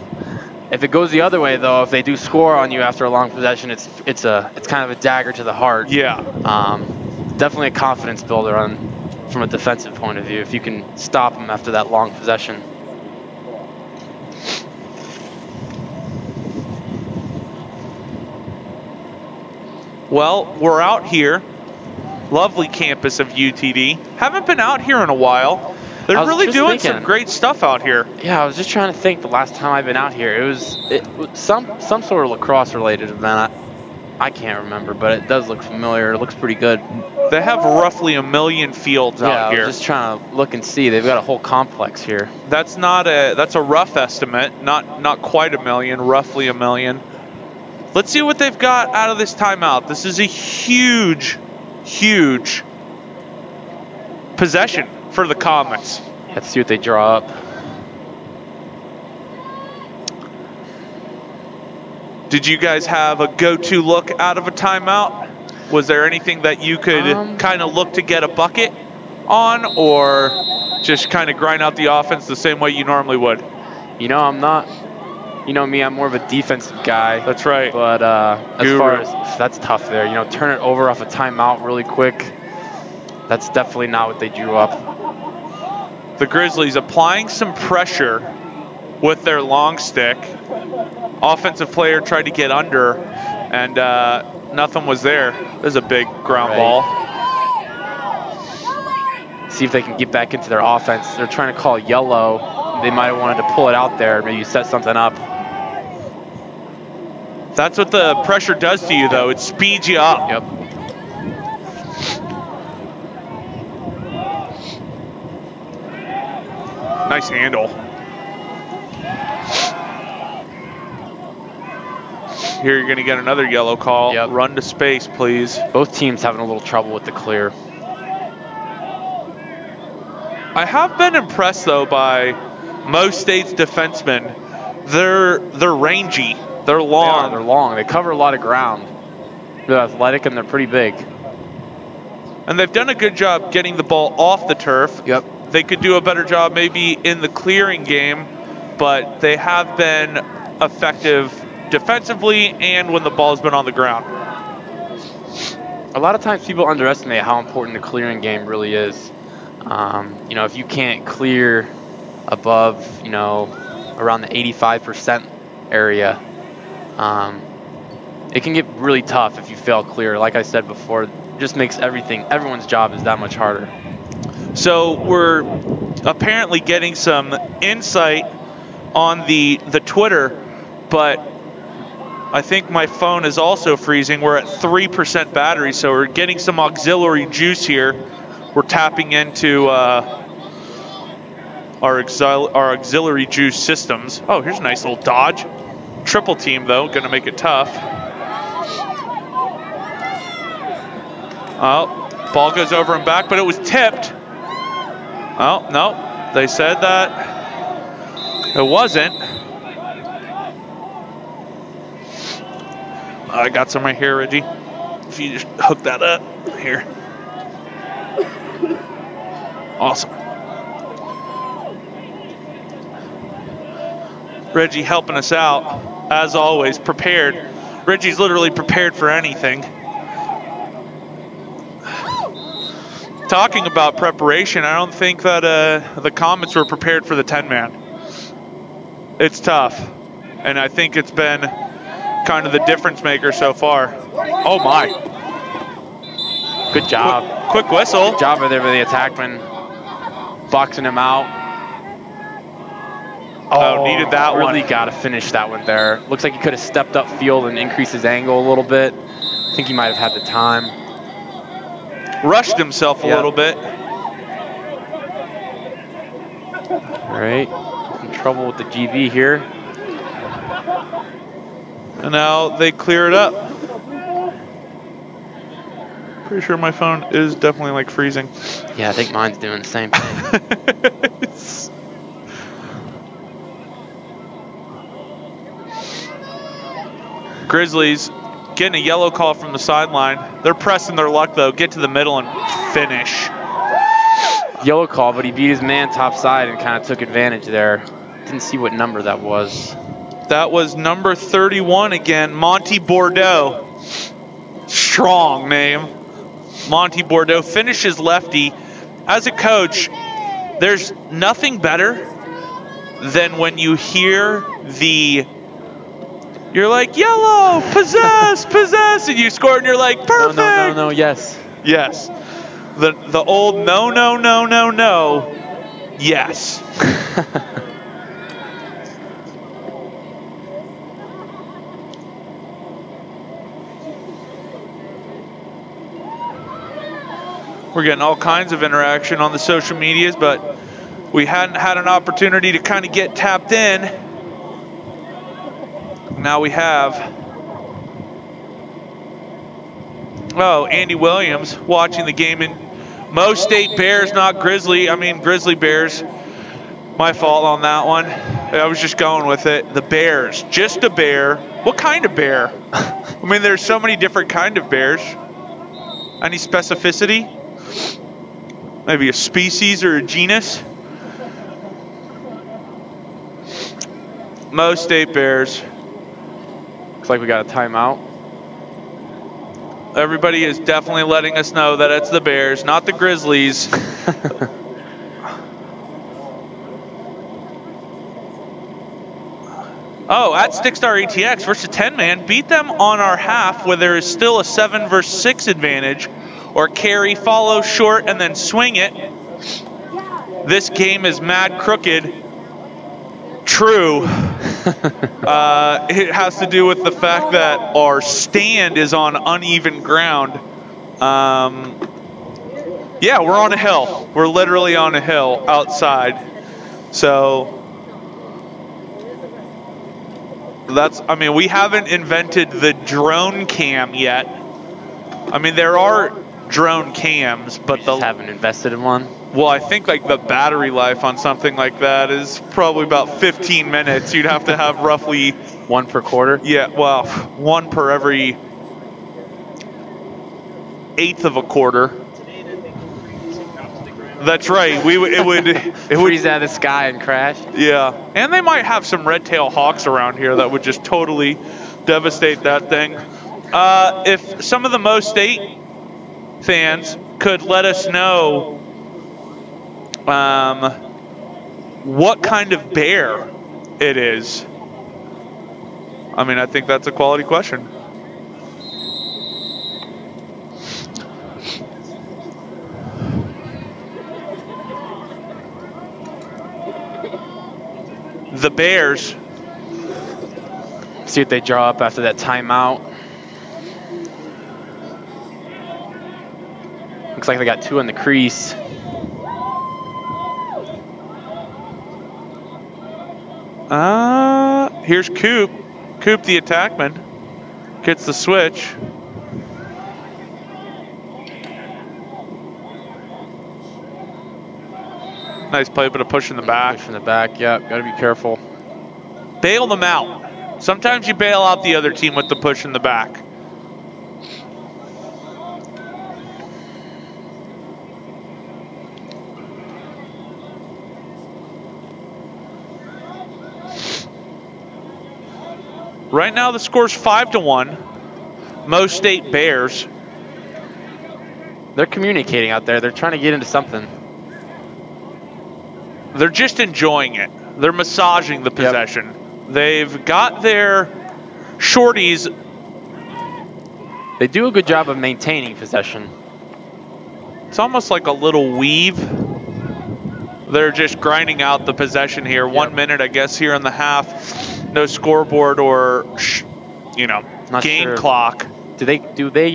If it goes the other way, though, if they do score on you after a long possession, it's kind of a dagger to the heart. Yeah. Definitely a confidence builder from a defensive point of view if you can stop them after that long possession. Well, we're out here. Lovely campus of UTD. Haven't been out here in a while. They're really doing some great stuff out here. Yeah, I was just trying to think the last time I've been out here. It was some sort of lacrosse related event. I can't remember, but it does look familiar. It looks pretty good. They have roughly 1 million fields out here. I was just trying to look and see. They've got a whole complex here. That's a rough estimate. Not quite 1 million, roughly 1 million. Let's see what they've got out of this timeout. This is a huge, huge possession for the Comets. Let's see what they draw up. Did you guys have a go-to look out of a timeout? Was there anything that you could kind of look to get a bucket on, or just kind of grind out the offense the same way you normally would? You know, I'm not. You know me, I'm more of a defensive guy. That's right. But as far as that's tough there. You know, turn it over off a timeout really quick. That's definitely not what they drew up. The Grizzlies applying some pressure with their long stick. Offensive player tried to get under, and nothing was there. There's a big ground ball. See if they can get back into their offense. They're trying to call yellow. They might have wanted to pull it out there, maybe set something up. That's what the pressure does to you, though. It speeds you up. Yep. Nice handle. Here you're going to get another yellow call. Yep. Run to space, please. Both teams having a little trouble with the clear. I have been impressed, though, by Mo State's defensemen. They're rangy. They're long. They're long. They cover a lot of ground. They're athletic and they're pretty big. And they've done a good job getting the ball off the turf. Yep. They could do a better job maybe in the clearing game, but they have been effective defensively and when the ball's been on the ground. A lot of times people underestimate how important the clearing game really is. You know, if you can't clear above, you know, around the 85% area, it can get really tough if you fail clear. Like I said before, just makes everyone's job is that much harder. So we're apparently getting some insight on the Twitter, but I think my phone is also freezing. We're at 3% battery, so we're getting some auxiliary juice here. We're tapping into our auxiliary juice systems. Oh, here's a nice little dodge. Triple team, though, gonna make it tough. Oh, ball goes over and back, but it was tipped. Oh, no, they said that it wasn't. I got some right here, Reggie. If you just hook that up here. Awesome. Reggie helping us out, as always, prepared. Reggie's literally prepared for anything. Talking about preparation, I don't think that the Comets were prepared for the 10-man. It's tough, and I think it's been kind of the difference maker so far. Oh my. Good job. Quick whistle. Good job there with the attackman. Boxing him out. Oh, needed that really one. Got to finish that one there. Looks like he could have stepped up field and increased his angle a little bit. I think he might have had the time. Rushed himself a little bit. All right, in trouble with the GV here. And now they clear it up. Pretty sure my phone is definitely like freezing. Yeah, I think mine's doing the same thing. Grizzlies getting a yellow call from the sideline. They're pressing their luck, though. Get to the middle and finish. Yellow call, but he beat his man top side and kind of took advantage there. Didn't see what number that was. That was number 31 again, Monty Bordeaux. Strong name. Monty Bordeaux finishes lefty. As a coach, there's nothing better than when you hear you're like, yellow, possess, possess, and you score and you're like, perfect. No, yes. Yes. The old no, yes. We're getting all kinds of interaction on the social medias, but we hadn't had an opportunity to kind of get tapped in. Now we have. Oh, Andy Williams watching the game in Mo State Bears, not Grizzly. I mean, Grizzly Bears. My fault on that one. I was just going with it. The Bears, just a bear. What kind of bear? I mean, there's so many different kind of bears. Any specificity? Maybe a species or a genus? Mo State Bears. Looks like we got a timeout. Everybody is definitely letting us know that it's the Bears, not the Grizzlies. Oh, at Stickstar ATX versus 10-man, beat them on our half where there is still a 7 versus 6 advantage, or carry, follow, short, and then swing it. This game is mad crooked. True. It has to do with the fact that our stand is on uneven ground. Yeah, we're on a hill. We're literally on a hill outside. So that's, I mean, we haven't invented the drone cam yet. I mean, there are drone cams, but we just haven't invested in one. Well, I think like the battery life on something like that is probably about 15 minutes. You'd have to have roughly one per quarter. Yeah, well, one per every eighth of a quarter. That's right. It would freeze out of the sky and crash. Yeah, and they might have some red-tailed hawks around here that would just totally devastate that thing. If some of the Mo State fans could let us know what kind of bear it is. I mean, I think that's a quality question. the Bears. See what they draw up after that timeout. Looks like they got 2 in the crease. Here's Coop. Coop, the attackman, gets the switch. Nice play, but a push in the back. Push in the back, yeah, gotta be careful. Bail them out. Sometimes you bail out the other team with the push in the back. Right now the score's 5-1. Mo State Bears. They're communicating out there. They're trying to get into something. They're just enjoying it. They're massaging the possession. Yep. They've got their shorties. They do a good job of maintaining possession. It's almost like a little weave. They're just grinding out the possession here. Yep. 1 minute, I guess, here in the half. No scoreboard or, game clock. Do they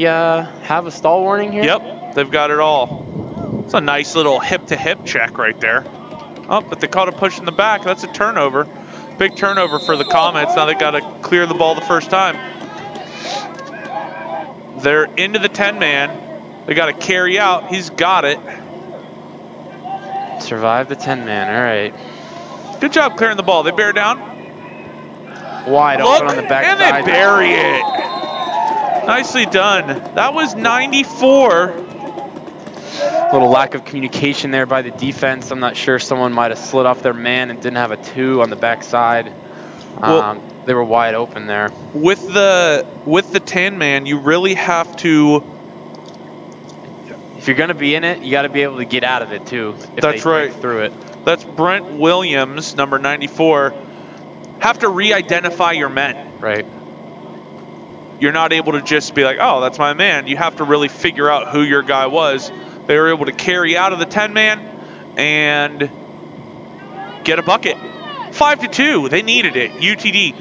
have a stall warning here? Yep, they've got it all. It's a nice little hip-to-hip check right there. Oh, but they caught a push in the back. That's a turnover. Big turnover for the Comets. Now they got to clear the ball the first time. They're into the 10-man. They got to carry out. He's got it. Survive the 10-man. All right. Good job clearing the ball. They bear down. Wide open on the back and side. They bury it. Nicely done. That was 94. A little lack of communication there by the defense. I'm not sure, someone might have slid off their man and didn't have a 2 on the backside. They were wide open there. With the 10-man, you really have to. If you're going to be in it, you got to be able to get out of it too. That's right. Through it. That's Brent Williams, number 94. Have to re-identify your men. Right. You're not able to just be like, oh, that's my man. You have to really figure out who your guy was. They were able to carry out of the 10-man and get a bucket. 5-2. They needed it. UTD.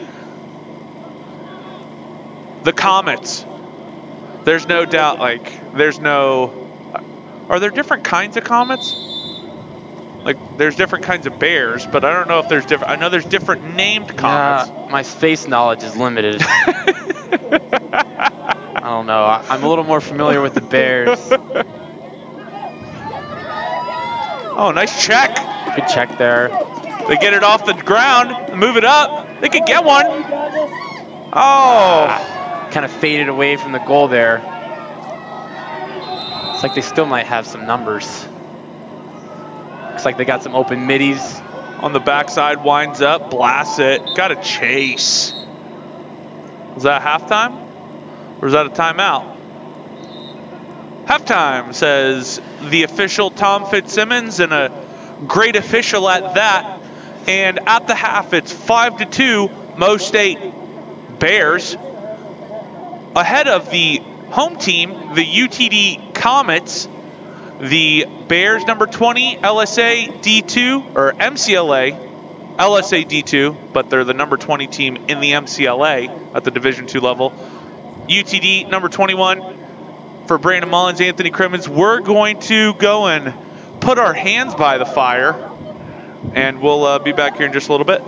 The Comets. There's no doubt, are there different kinds of Comets? There's different kinds of bears, but I don't know if there's different. I know there's different named Comets. My space knowledge is limited. I don't know. I'm a little more familiar with the bears. Oh, nice check. Good check there. They get it off the ground, move it up. They could get one. Oh. Kind of faded away from the goal there. It's like they still might have some numbers. Looks like they got some open middies. On the backside, winds up, blasts it. Got a chase. Was that halftime? Or is that a timeout? Halftime, says the official Tom Fitzsimmons, and a great official at that. And at the half, it's 5-2, Mo State Bears. Ahead of the home team, the UTD Comets. The Bears, number 20, LSA D2, or MCLA, LSA D2, but they're the number 20 team in the MCLA at the Division II level. UTD, number 21, for Brandon Mullins, Anthony Crimmins. We're going to go and put our hands by the fire, and we'll be back here in just a little bit.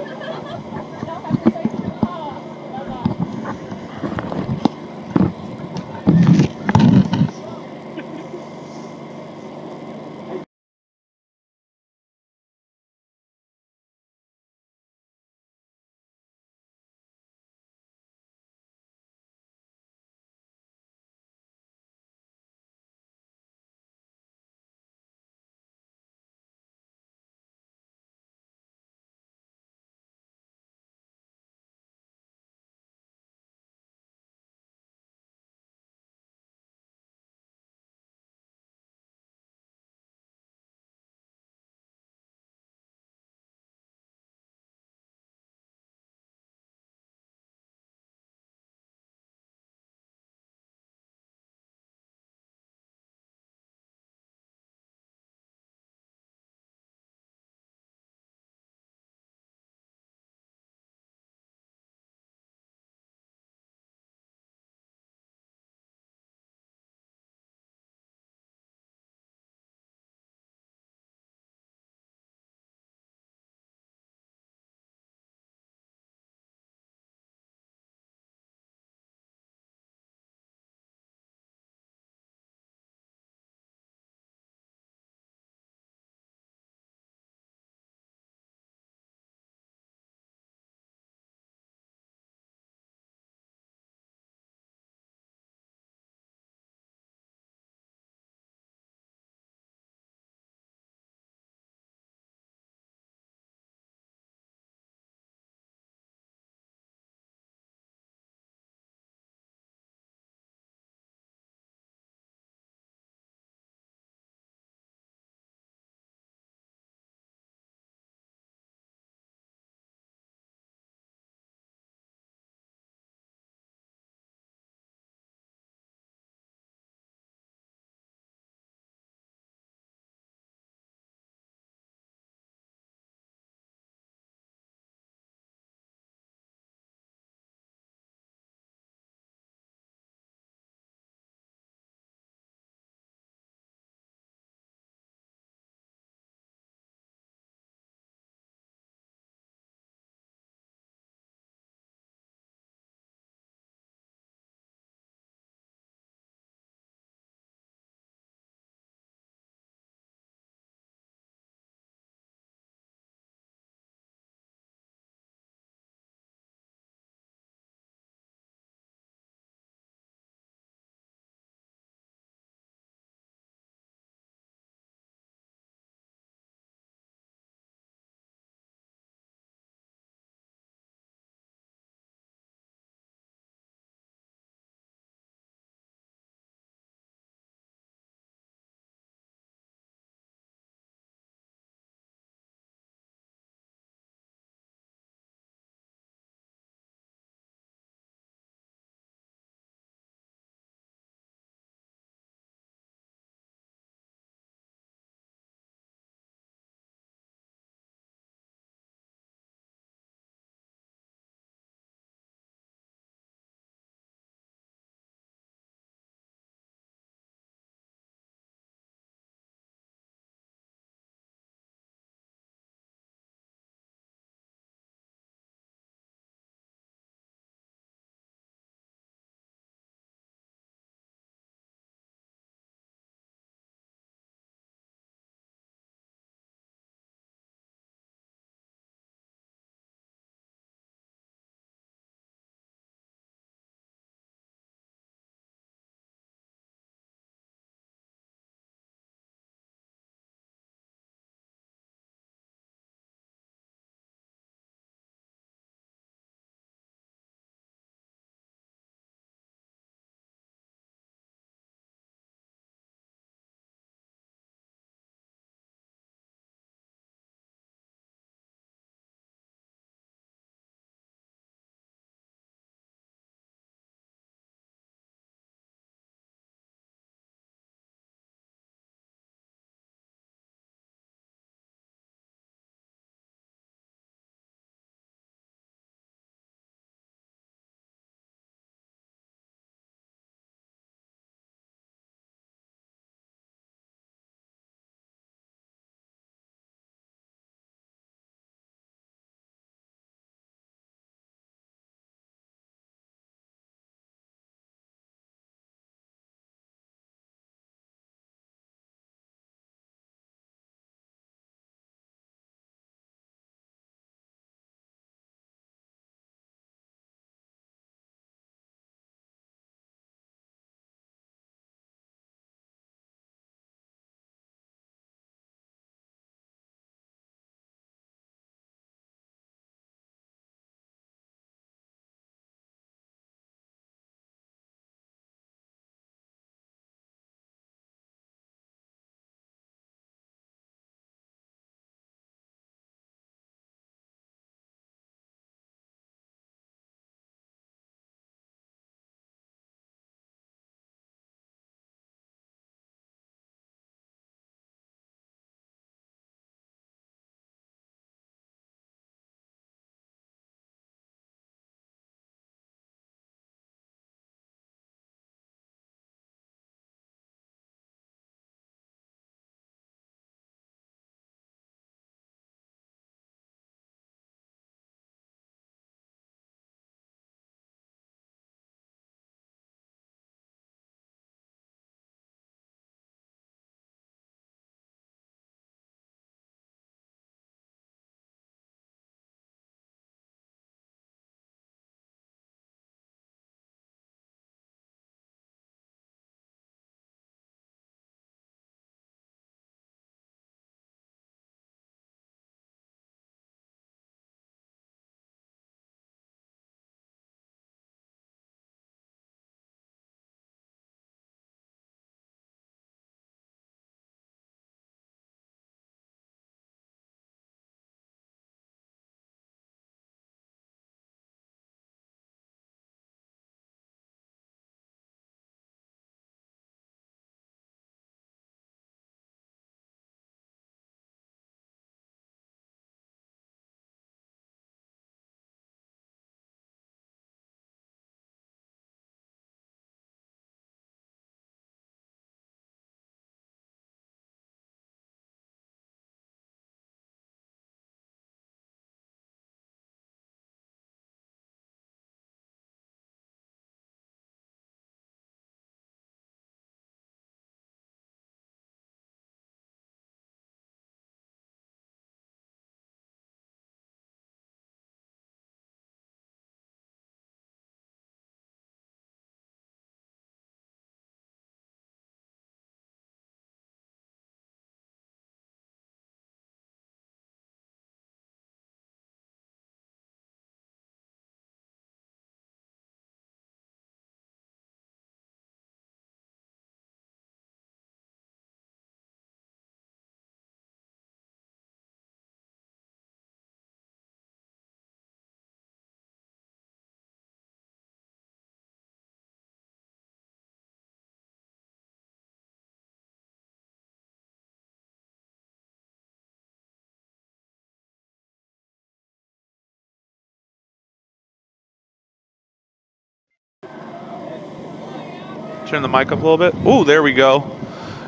Turn the mic up a little bit. Ooh, there we go.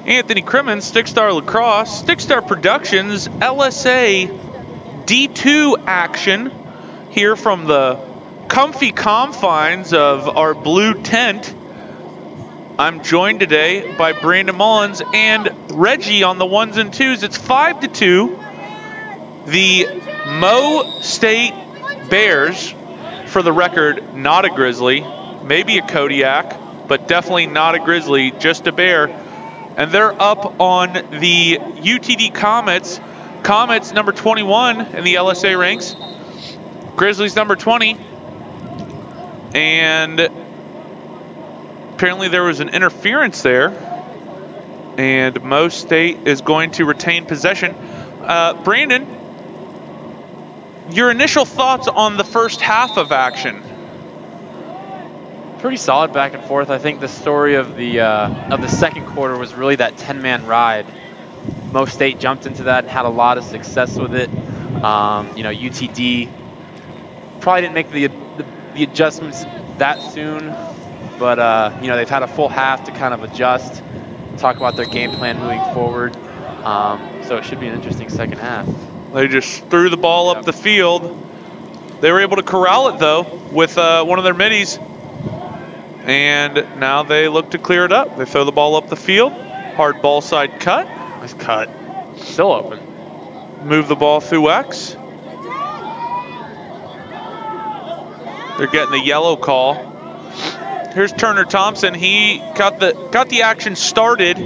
Anthony Crimmins, Stickstar Lacrosse, Stickstar Productions, LSA D2 action here from the comfy confines of our blue tent. I'm joined today by Brandon Mullins and Reggie on the 1s and 2s. It's 5-2. The Mo State Bears, for the record, not a Grizzly, maybe a Kodiak, but definitely not a Grizzly, just a Bear. And they're up on the UTD Comets. Comets number 21 in the LSA ranks. Grizzlies number 20. And apparently there was an interference there. And Mo State is going to retain possession. Brandon, your initial thoughts on the first half of action? Pretty solid back and forth. I think the story of the second quarter was really that 10-man ride. Mo State jumped into that and had a lot of success with it. You know, UTD probably didn't make the adjustments that soon, but you know, they've had a full half to kind of adjust, talk about their game plan moving forward. So it should be an interesting second half. They just threw the ball up the field. They were able to corral it though with one of their middies. And now they look to clear it up. They throw the ball up the field. Hard ball side cut. Nice cut. Still open. Move the ball through X. They're getting the yellow call. Here's Turner Thompson. He got the action started.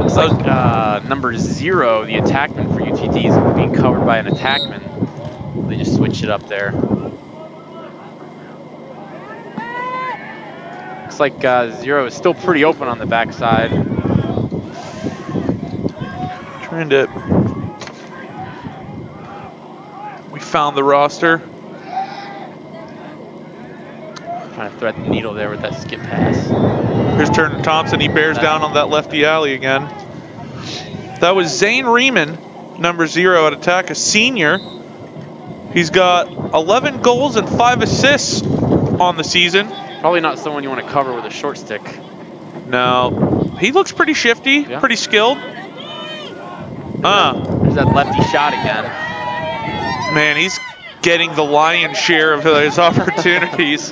Looks like number 0, the attackman for UTD, is being covered by an attackman. They just switched it up there. Looks like 0 is still pretty open on the backside. Trying to... We found the roster. Trying to thread the needle there with that skip pass. Here's Turner Thompson. He bears down on that lefty alley again. That was Zane Riemann, number 0 at attack, a senior. He's got 11 goals and 5 assists on the season. Probably not someone you want to cover with a short stick. No. He looks pretty shifty, yeah. Pretty skilled. There's that lefty shot again. Man, he's getting the lion's share of his opportunities.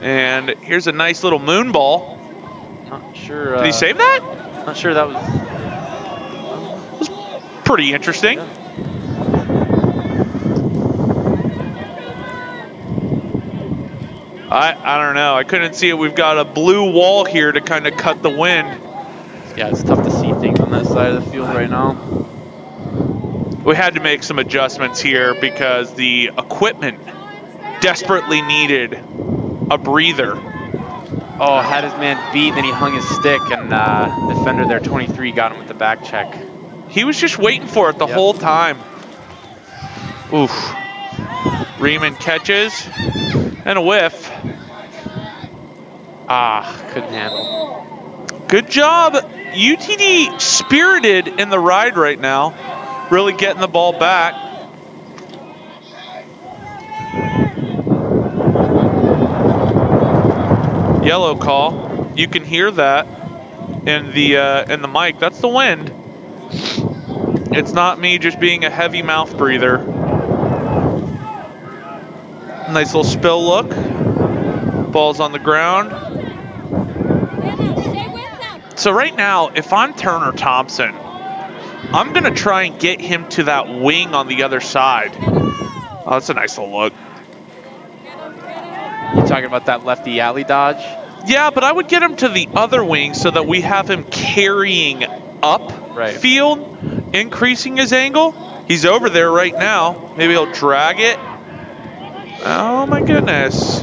And here's a nice little moon ball. Not sure. Did he save that? Not sure that was... It was pretty interesting. Yeah. I don't know. I couldn't see it. We've got a blue wall here to kind of cut the wind. Yeah, it's tough to see things on that side of the field right now. We had to make some adjustments here because the equipment desperately needed a breather. Oh, had his man beat, then he hung his stick, and defender there, 23, got him with the back check. He was just waiting for it the whole time. Oof. Riemann catches. And a whiff. Couldn't handle. Good job. UTD spirited in the ride right now. Really getting the ball back. Yellow call. You can hear that in the mic. That's the wind. It's not me just being a heavy mouth breather. Nice little spill look. Ball's on the ground. So right now, if I'm Turner Thompson, I'm going to try and get him to that wing on the other side. Oh, that's a nice little look. You talking about that lefty alley dodge? Yeah, but I would get him to the other wing so that we have him carrying up field, increasing his angle. He's over there right now. Maybe he'll drag it. Oh my goodness.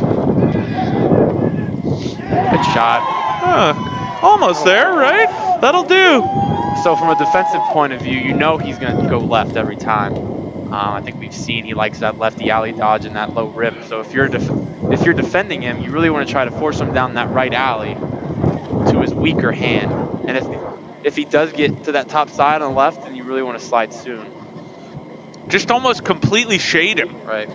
Good shot. Almost there, right? That'll do. So from a defensive point of view, you know he's going to go left every time. I think we've seen he likes that lefty alley dodge and that low rip. So if you're defending him, you really want to try to force him down that right alley to his weaker hand. And if he does get to that top side on the left, then you really want to slide soon. just almost completely shade him. Right.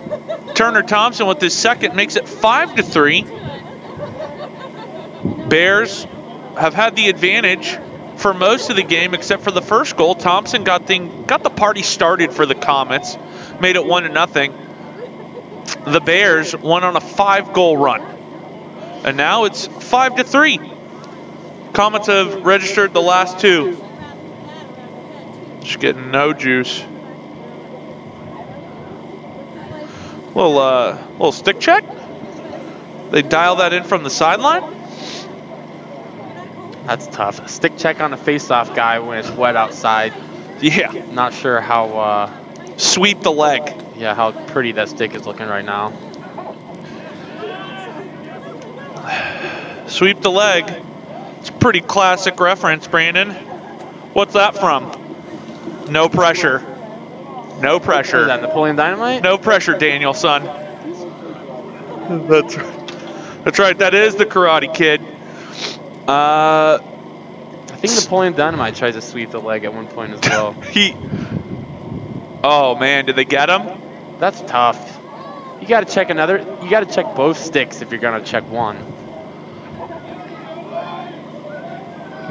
Turner Thompson with his second makes it 5-3. Bears have had the advantage for most of the game except for the first goal. Thompson got the party started for the Comets, made it 1-0. The Bears went on a 5-goal run, and now it's 5-3. Comets have registered the last two. Just getting no juice. Little stick check. They dial that in from the sideline. That's tough. A stick check on a face-off guy when it's wet outside. Yeah. Not sure how. Sweep the leg. Yeah, how pretty that stick is looking right now. Sweep the leg. It's a pretty classic reference, Brandon. What's that from? No pressure. No pressure. What is that, Napoleon Dynamite? No pressure, Daniel, son. That's right. That is the Karate Kid. I think Napoleon Dynamite tries to sweep the leg at one point as well. Oh man, did they get him? That's tough. You got to check another. You got to check both sticks if you're gonna check one.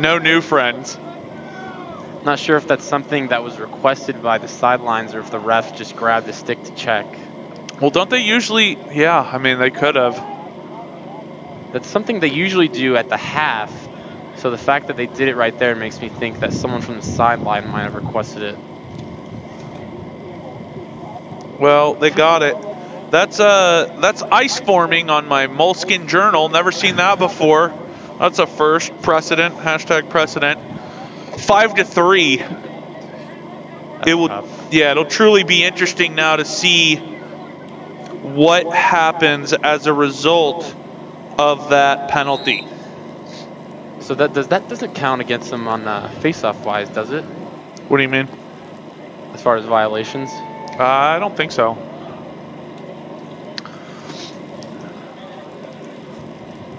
No new friends. Not sure if that's something that was requested by the sidelines or if the ref just grabbed the stick to check. Well, don't they usually? Yeah, I mean they could have. That's something they usually do at the half. So the fact that they did it right there makes me think that someone from the sideline might have requested it. Well, they got it. That's ice forming on my moleskin journal. Never seen that before. That's a first. Precedent. Hashtag precedent. 5-3. It will. Tough. Yeah, it'll truly be interesting now to see what happens as a result of that penalty. So that doesn't count against them on face-off wise, does it? What do you mean? As far as violations? I don't think so.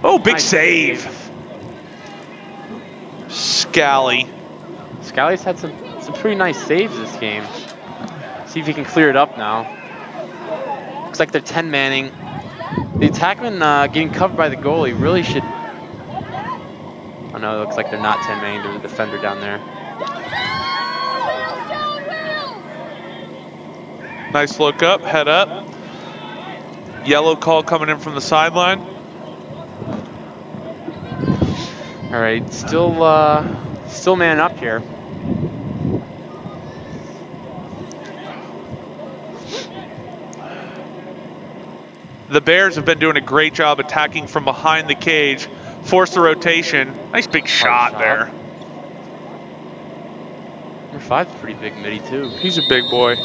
Oh, big Nice save. Scally. Scally's had some pretty nice saves this game. See if he can clear it up now. Looks like they're 10-manning. The attackman getting covered by the goalie really should. Oh no, it looks like they're not 10-manning. There's a defender down there. Nice look up, head up. Yellow call coming in from the sideline. All right, still man up here. The Bears have been doing a great job attacking from behind the cage. Force the rotation. Nice big shot there. Number 5's a pretty big midi too. He's a big boy.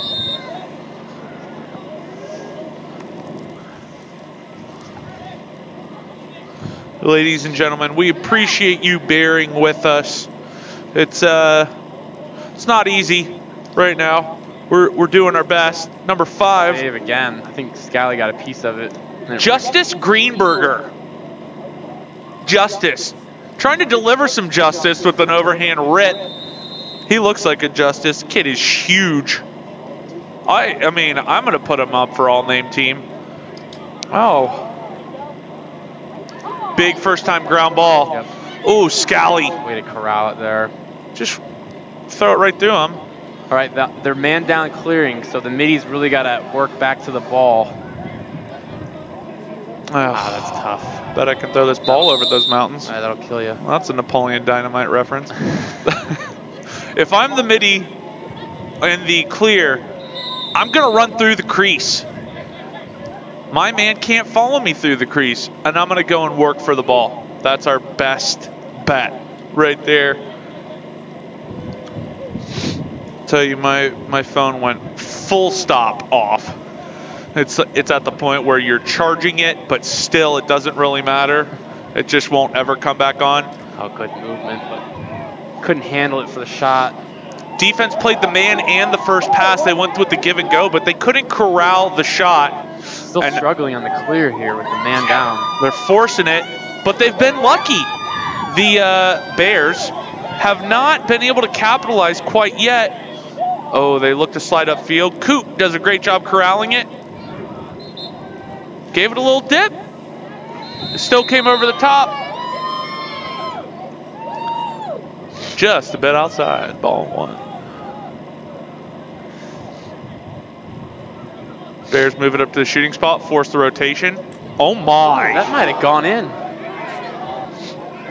Ladies and gentlemen, we appreciate you bearing with us. It's not easy right now. We're doing our best. Number 5. Save again. I think Scally got a piece of it. Justice Greenberger. Justice. Trying to deliver some justice with an overhand writ. He looks like a Justice. Kid is huge. I mean, I'm going to put him up for all-name team. Oh. Big first-time ground ball. Yep. Ooh, Scally. Way to corral it there. Just throw it right through him. All right, they're man down clearing, so the middies really got to work back to the ball. Wow, that's tough. Bet I can throw this ball over those mountains. That'll kill you. Well, that's a Napoleon Dynamite reference. If I'm the midi in the clear, I'm going to run through the crease. My man can't follow me through the crease, and I'm going to go and work for the ball. That's our best bet right there. Tell you, my phone went full stop off. It's at the point where you're charging it, but still it doesn't really matter. It just won't ever come back on. Oh, good movement, but couldn't handle it for the shot. Defense played the man and the first pass. They went with the give and go, but they couldn't corral the shot. Still struggling on the clear here with the man down. They're forcing it, but they've been lucky. The Bears have not been able to capitalize quite yet Oh, they look to slide upfield. Coop does a great job corralling it. Gave it a little dip. It still came over the top. Just a bit outside. Ball 1. Bears move it up to the shooting spot. Force the rotation. Oh my. That might have gone in.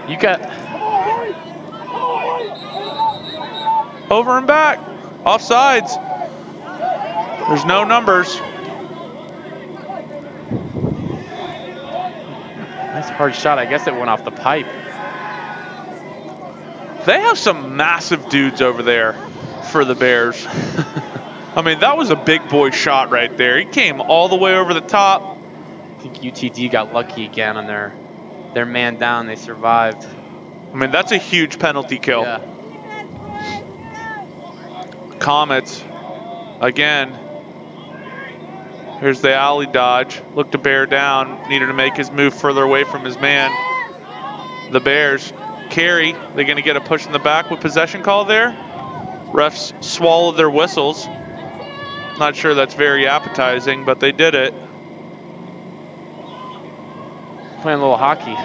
You got... Over and back. Offsides. There's no numbers. Nice hard shot. I guess it went off the pipe. They have some massive dudes over there for the Bears. I mean, that was a big boy shot right there. He came all the way over the top. I think UTD got lucky again on their man down. They survived. I mean, that's a huge penalty kill. Yeah. Comets, again. Here's the alley dodge. Looked to bear down. Needed to make his move further away from his man. The Bears carry. They're going to get a push in the back with possession call there. Refs swallowed their whistles. Not sure that's very appetizing, but they did it. Playing a little hockey.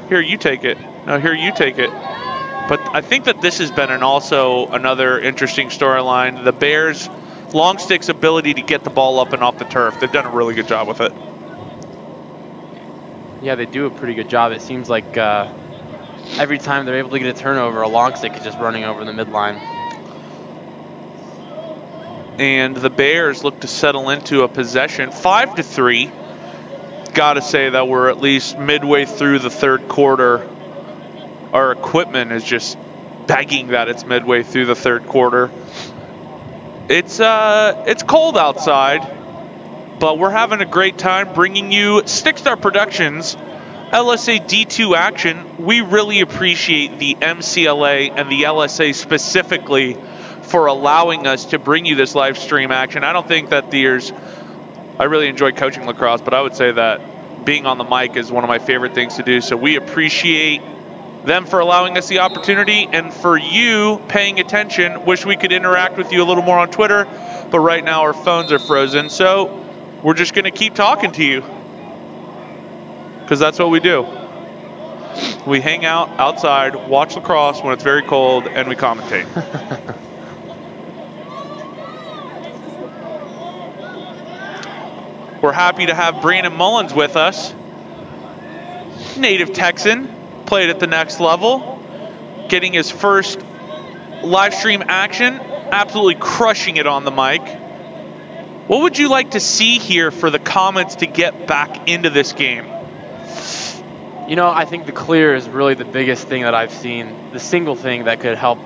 Here, you take it. No, here, you take it. But I think that this has been also another interesting storyline. The Bears' long stick's ability to get the ball up and off the turf. They've done a really good job with it. Yeah, they do a pretty good job. It seems like every time they're able to get a turnover, a long stick is just running over the midline. And the Bears look to settle into a possession, 5-3. Gotta say that we're at least midway through the third quarter. Our equipment is just begging that it's midway through the third quarter. It's cold outside, but we're having a great time bringing you Stickstar Productions LSA D2 action. We really appreciate the MCLA and the LSA specifically for allowing us to bring you this live stream action. I don't think that I really enjoy coaching lacrosse, but I would say that being on the mic is one of my favorite things to do. So we appreciate them for allowing us the opportunity, and for you paying attention. Wish we could interact with you a little more on Twitter, but right now our phones are frozen. So we're just going to keep talking to you, because that's what we do. We hang out outside, watch lacrosse when it's very cold, and we commentate. We're happy to have Brandon Mullins with us. Native Texan, played at the next level, getting his first live stream action, absolutely crushing it on the mic. What would you like to see here for the Comets to get back into this game? You know, I think the clear is really the biggest thing that I've seen. The single thing that could help,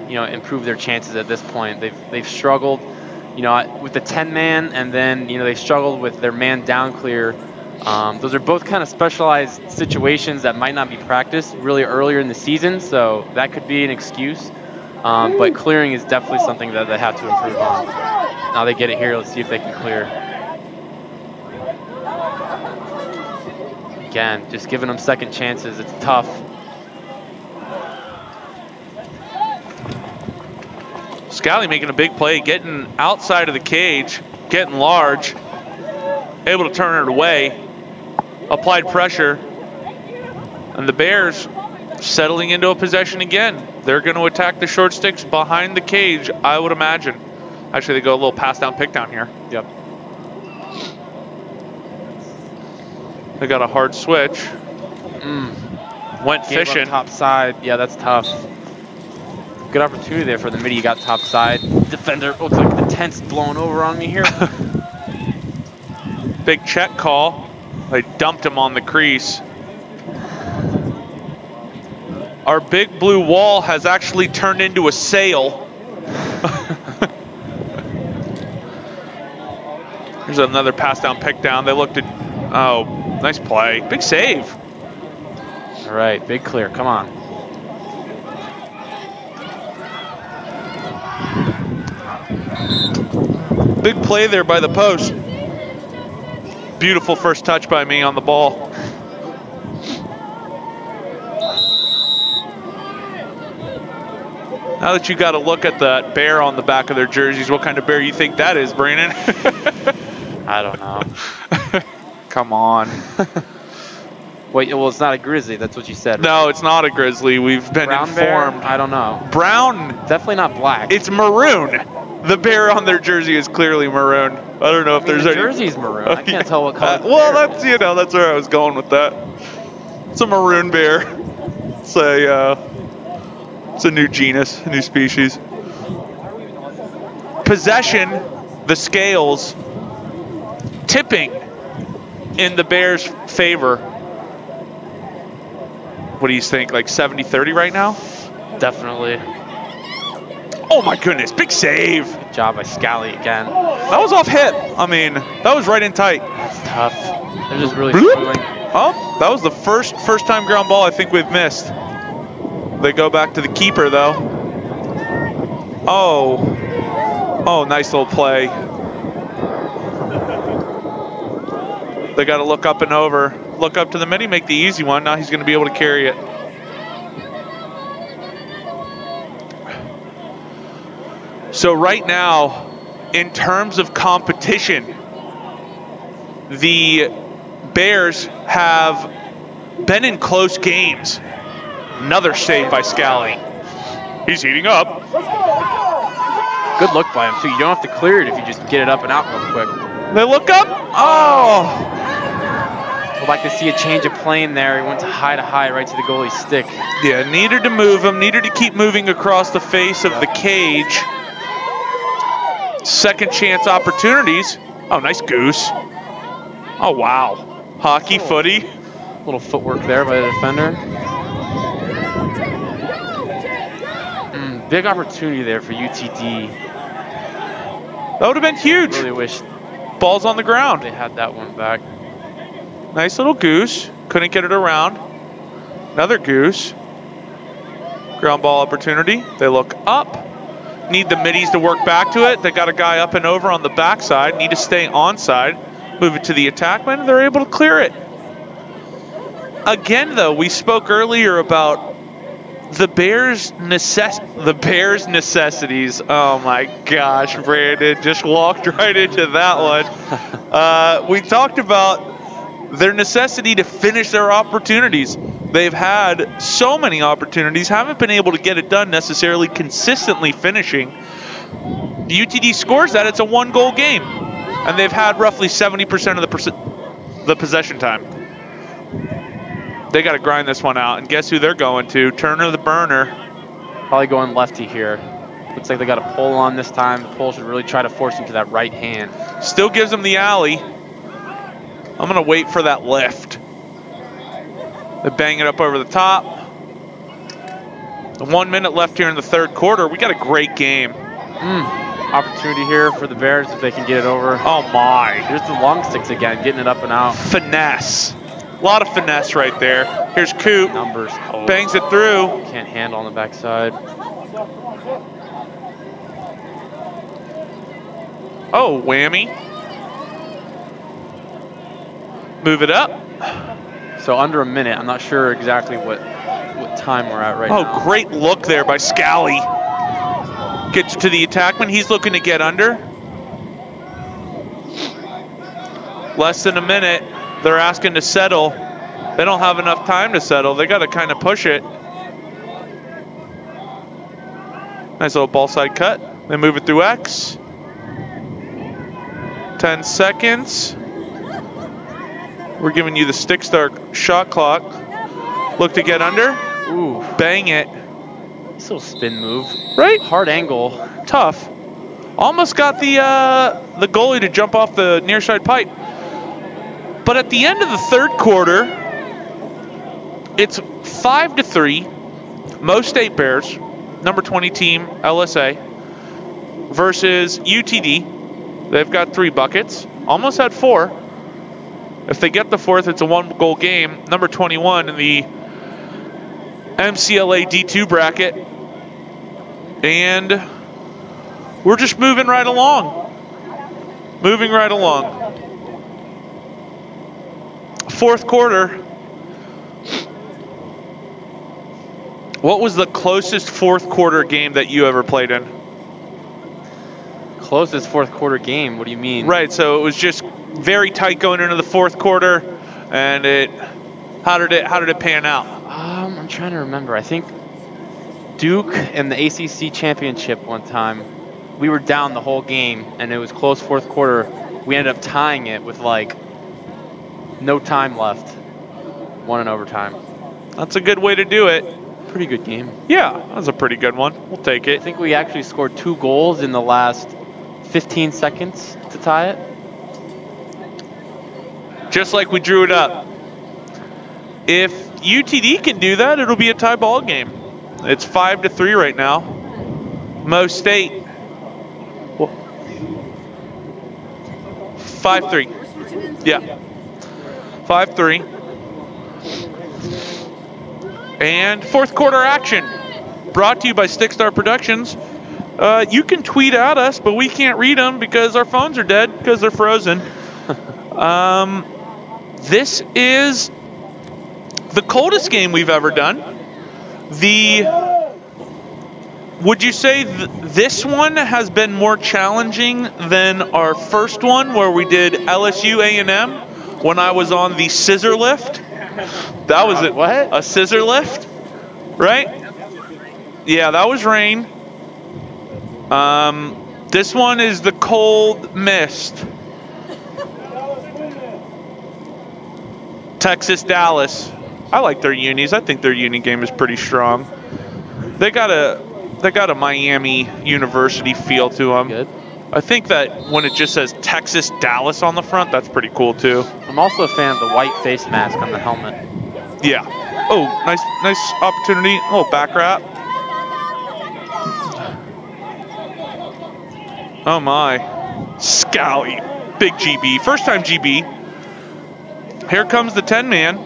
improve their chances at this point. They've struggled, with the 10-man, and then, they struggled with their man down clear. Those are both kind of specialized situations that might not be practiced really earlier in the season, so that could be an excuse. But clearing is definitely something that they have to improve on. Now they get it here. Let's see if they can clear. Again, just giving them second chances. It's tough. Scally making a big play, getting outside of the cage, getting large, able to turn it away, applied pressure, and the Bears settling into a possession again. They're going to attack the short sticks behind the cage, I would imagine. Actually, they go a little pass down, pick down here. Yep. They got a hard switch. Went Gave fishing. up top side. Yeah, that's tough. Good opportunity there for the midi. You got top side. Defender looks like the tent's blowing over on me here. Big check call. They dumped him on the crease. Our big blue wall has actually turned into a sail. There's another pass down, pick down. They looked at, oh, nice play. Big save. All right, big clear, come on. Big play there by the post. Beautiful first touch by me on the ball. Now that you got to look at the bear on the back of their jerseys, what kind of bear you think that is, Brandon? I don't know. Come on. Wait, well, it's not a grizzly. That's what you said. No, it's not a grizzly. We've been Brown informed. Bear? I don't know. Brown. Definitely not black. It's maroon. The bear on their jersey is clearly maroon. I don't know if there's the any. jersey's maroon. I can't tell what color. Well, that's that's where I was going with that. It's a maroon bear. It's a new genus, a new species. Possession, the scales tipping in the Bears' favor. What do you think? Like 70-30 right now? Definitely. Oh my goodness, big save. Good job by Scally again. That was off hip. I mean, that was right in tight. That's tough. They're just really struggling. Oh, that was the first time ground ball I think we've missed. They go back to the keeper though. Oh, nice little play. They got to look up and over. Look up to the mini, make the easy one. Now he's going to be able to carry it. So right now, in terms of competition, the Bears have been in close games. Another save by Scally. He's heating up. Good look by him, too. You don't have to clear it if you just get it up and out real quick. They look up. Oh! I'd like to see a change of plane there. He went to high right to the goalie's stick. Yeah, needed to move him. Needed to keep moving across the face of the cage. Second chance opportunities. Oh, nice goose. Oh, wow. Hockey, footy. Little footwork there by the defender. Big opportunity there for UTD. That would have been huge. Really wish ball's on the ground. They had that one back. Nice little goose. Couldn't get it around. Another goose. Ground ball opportunity. They look up. Need the middies to work back to it. They got a guy up and over on the backside. Need to stay onside. Move it to the attackman. They're able to clear it. Again, though, we spoke earlier about the Bears' necessities. Oh my gosh, Brandon just walked right into that one. We talked about their necessity to finish their opportunities. They've had so many opportunities, haven't been able to get it done necessarily consistently finishing. The UTD scores that, it's a one-goal game. And they've had roughly 70% of the possession time. They got to grind this one out. And guess who they're going to? Turner the burner. Probably going lefty here. Looks like they got a pull on this time. The pull should really try to force him to that right hand. Still gives him the alley. I'm going to wait for that lift. They bang it up over the top. 1 minute left here in the third quarter. We got a great game. Opportunity here for the Bears if they can get it over. Oh my. Here's the long sticks again, getting it up and out. Finesse. A lot of finesse right there. Here's Coop. Numbers. Bangs it through. Can't handle on the backside. Oh, whammy. Move it up. So under a minute. I'm not sure exactly what time we're at right now. Oh, great look there by Scally. Gets to the attackman. He's looking to get under. Less than a minute. They're asking to settle. They don't have enough time to settle. They got to kind of push it. Nice little ball side cut. They move it through X. 10 seconds. We're giving you the stick start shot clock. Look to get under. Ooh. Bang it. This little spin move. Right? Hard angle. Tough. Almost got the goalie to jump off the near side pipe. But at the end of the third quarter, it's 5-3. MO State Bears, number 20 team, LSA, versus UTD. They've got 3 buckets. Almost had 4. If they get the 4th, it's a 1-goal game. Number 21 in the MCLA D2 bracket. And we're just moving right along. Moving right along. Fourth quarter. What was the closest fourth quarter game that you ever played in? Closest fourth quarter game? What do you mean? Right, so it was just very tight going into the fourth quarter, and how did it pan out? I'm trying to remember. I think Duke in the ACC championship one time, we were down the whole game, and it was close fourth quarter. We ended up tying it with like no time left. Won in overtime. That's a good way to do it. Pretty good game. Yeah, that was a pretty good one. We'll take it. I think we actually scored 2 goals in the last 15 seconds to tie it. Just like we drew it up. If UTD can do that, it'll be a tie ball game. It's 5-3 right now. MO State. 5-3. Yeah. 5-3. And fourth quarter action. Brought to you by Stickstar Productions. You can tweet at us, but we can't read them because our phones are dead because they're frozen. This is the coldest game we've ever done. Would you say this one has been more challenging than our first one where we did LSU A&M when I was on the scissor lift? That was what? A scissor lift, right? Yeah, that was rain. This one is the cold mist. Texas, Dallas. I like their unis. I think their uni game is pretty strong. They got a Miami University feel to them. Good. I think that when it just says Texas, Dallas on the front, that's pretty cool too. I'm also a fan of the white face mask on the helmet. Yeah. Oh, nice opportunity. Oh, back wrap. Oh my. Scally. Big GB. First time GB. Here comes the 10-man.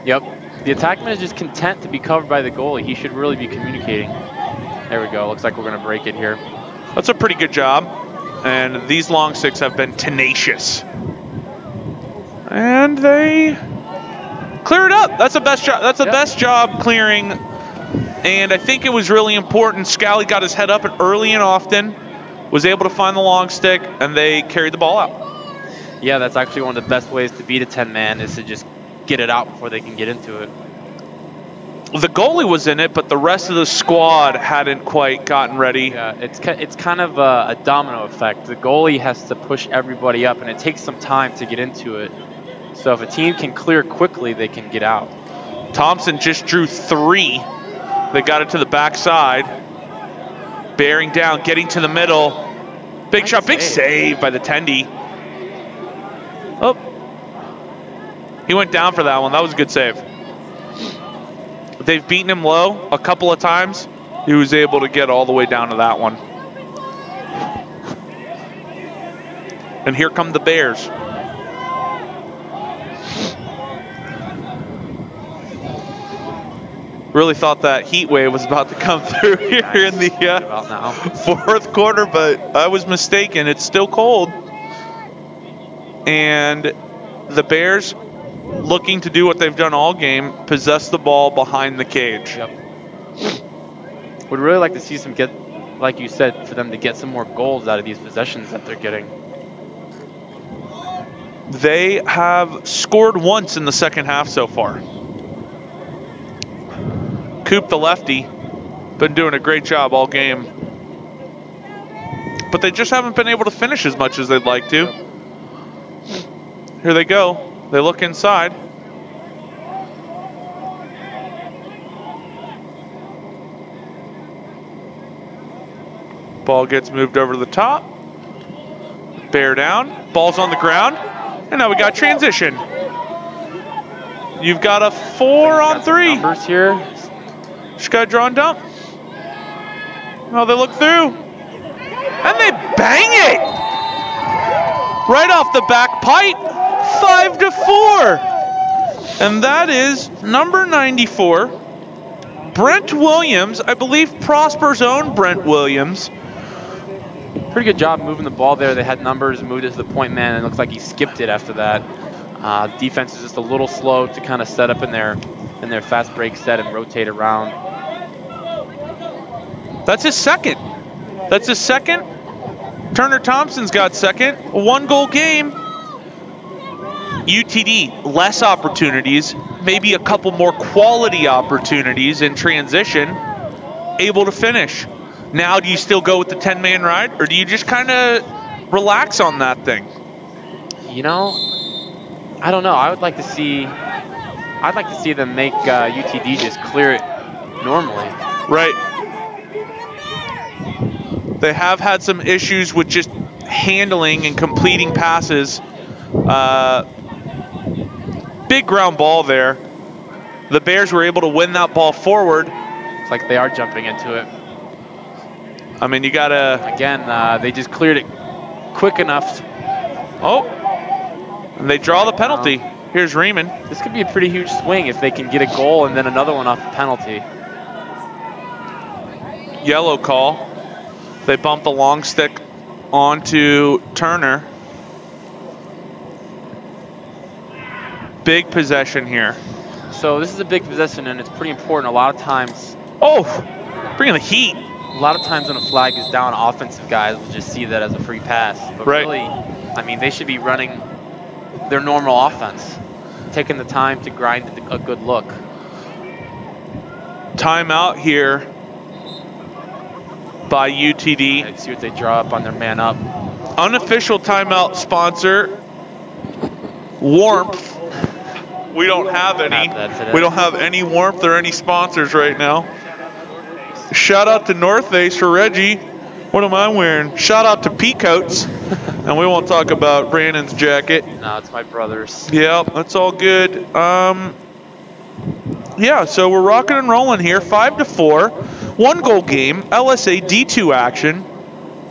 Yep. The attackman is just content to be covered by the goalie. He should really be communicating. There we go. Looks like we're going to break it here. That's a pretty good job. And these long sticks have been tenacious. And they clear it up. That's the best job. That's the best job clearing. And I think it was really important. Scally got his head up early and often, was able to find the long stick, and they carried the ball out. Yeah, that's actually one of the best ways to beat a 10-man is to just get it out before they can get into it. The goalie was in it, but the rest of the squad hadn't quite gotten ready. Yeah, it's kind of a domino effect. The goalie has to push everybody up, and it takes some time to get into it. So if a team can clear quickly, they can get out. Thompson just drew 3. They got it to the backside. Bearing down, getting to the middle. Big shot, big save by the Tendy. Oh. He went down for that one. That was a good save. They've beaten him low a couple of times. He was able to get all the way down to that one. And here come the Bears. Really thought that heat wave was about to come through here in the fourth quarter, but I was mistaken. It's still cold. And the Bears, looking to do what they've done all game, possess the ball behind the cage. Yep. Would really like to see some like you said, for them to get some more goals out of these possessions that they're getting. They have scored once in the second half so far. Coop, the lefty, been doing a great job all game. But they just haven't been able to finish as much as they'd like to. Here they go. They look inside. Ball gets moved over to the top. Bear down. Ball's on the ground. And now we got transition. You've got a 4-on-3. Numbers here. Just got a draw and dump. Oh, they look through. And they bang it! Right off the back pipe. 5-4. And that is number 94. Brent Williams. I believe Prosper's own Brent Williams. Pretty good job moving the ball there. They had numbers, moved it to the point man, and it looks like he skipped it after that. Defense is just a little slow to kind of set up in their fast break set and rotate around. That's his second. That's his second. Turner Thompson's got second. A 1-goal game. UTD, less opportunities, maybe a couple more quality opportunities in transition, able to finish. Now, do you still go with the 10-man ride, or do you just kind of relax on that thing? You know, I don't know. I'd like to see them make UTD just clear it normally. Right. They have had some issues with just handling and completing passes. Big ground ball there. The Bears were able to win that ball forward. It's like they are jumping into it. I mean, you gotta... Again, they just cleared it quick enough. Oh, and they draw the penalty. Here's Riemann. This could be a pretty huge swing if they can get a goal and then another one off the penalty. Yellow call. They bump the long stick onto Turner. Big possession here. So this is a big possession, and it's pretty important. A lot of times... Oh, bringing the heat. A lot of times when a flag is down, offensive guys will just see that as a free pass. But really, I mean, they should be running their normal offense, taking the time to grind a good look. Timeout here by UTD. Let's see what they draw up on their man up. Unofficial timeout sponsor, Warmth. We don't have any. We don't have any Warmth or any sponsors right now. Shout out to North Face for Reggie. What am I wearing? Shout out to Peacoats. And we won't talk about Brandon's jacket. No, it's my brother's. Yeah, that's all good. Yeah, so we're rocking and rolling here. 5-4. 1-goal game. LSA D2 action.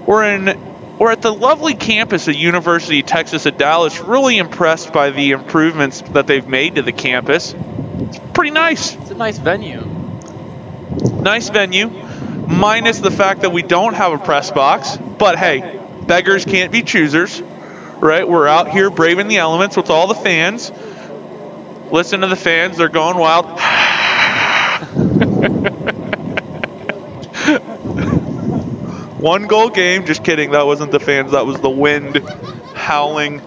We're at the lovely campus of University of Texas at Dallas. Really impressed by the improvements that they've made to the campus. It's pretty nice. It's a nice venue. Nice venue, minus the fact that we don't have a press box. But hey, beggars can't be choosers, right? We're out here braving the elements with all the fans. Listen to the fans, they're going wild. 1-goal game, just kidding, that wasn't the fans, that was the wind howling.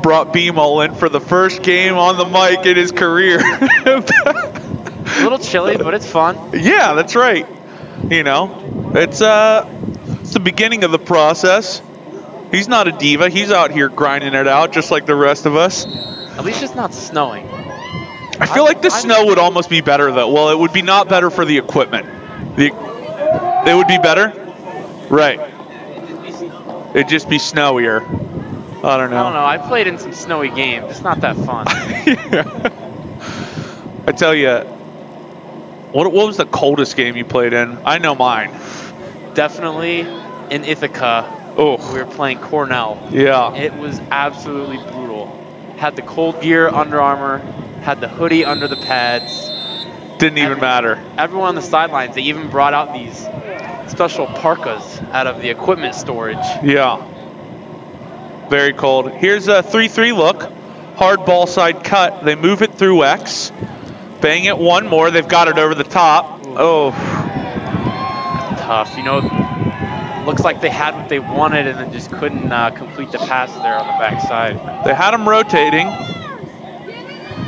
Brought Beamall in for the first game on the mic in his career. A little chilly, but it's fun. Yeah, that's right. You know, it's the beginning of the process. He's not a diva. He's out here grinding it out just like the rest of us. At least it's not snowing. I feel like the snow would almost be better, though. Well, it would be not better for the equipment. It would be better? Right. It'd just be snowier. I don't know. I played in some snowy games. It's not that fun. Yeah. I tell you, what was the coldest game you played in? I know mine. Definitely in Ithaca. Oh. We were playing Cornell. Yeah. It was absolutely brutal. Had the cold gear, Under Armour, had the hoodie under the pads. Didn't even matter. Everyone on the sidelines, they even brought out these special parkas out of the equipment storage. Yeah. Very cold. Here's a 3-3 look. Hard ball side cut. They move it through X. Bang it one more. They've got it over the top. Ooh. Oh. Tough. You know, looks like they had what they wanted and then just couldn't complete the pass there on the backside. They had them rotating.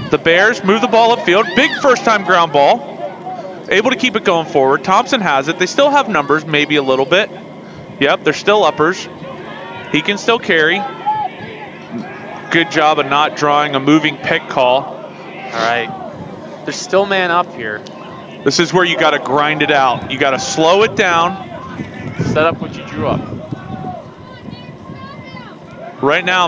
The Bears move the ball upfield. Big first-time ground ball. Able to keep it going forward. Thompson has it. They still have numbers, maybe a little bit. Yep, they're still uppers. He can still carry. Good job of not drawing a moving pick call. All right. There's still man up here. This is where you got to grind it out. You got to slow it down. Set up what you drew up. Right now,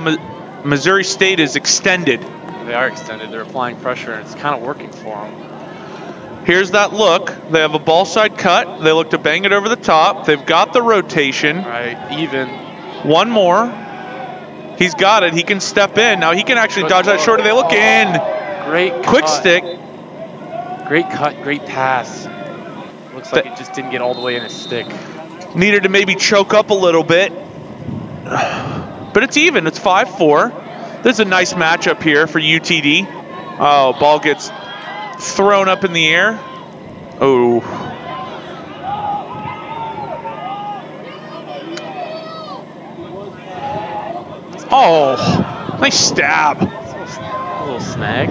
Missouri State is extended. They are extended. They're applying pressure, and it's kind of working for them. Here's that look. They have a ball side cut. They look to bang it over the top. They've got the rotation. All right, even. One more. He's got it. He can step in. Now he can actually dodge that shorter. They look in. Great quick cut. stick. Great cut, great pass. Looks like it just didn't get all the way in his stick. Needed to maybe choke up a little bit. But it's even. It's 5-4. This is a nice matchup here for UTD. Oh, ball gets thrown up in the air. Oh. Oh, nice stab. A little snag.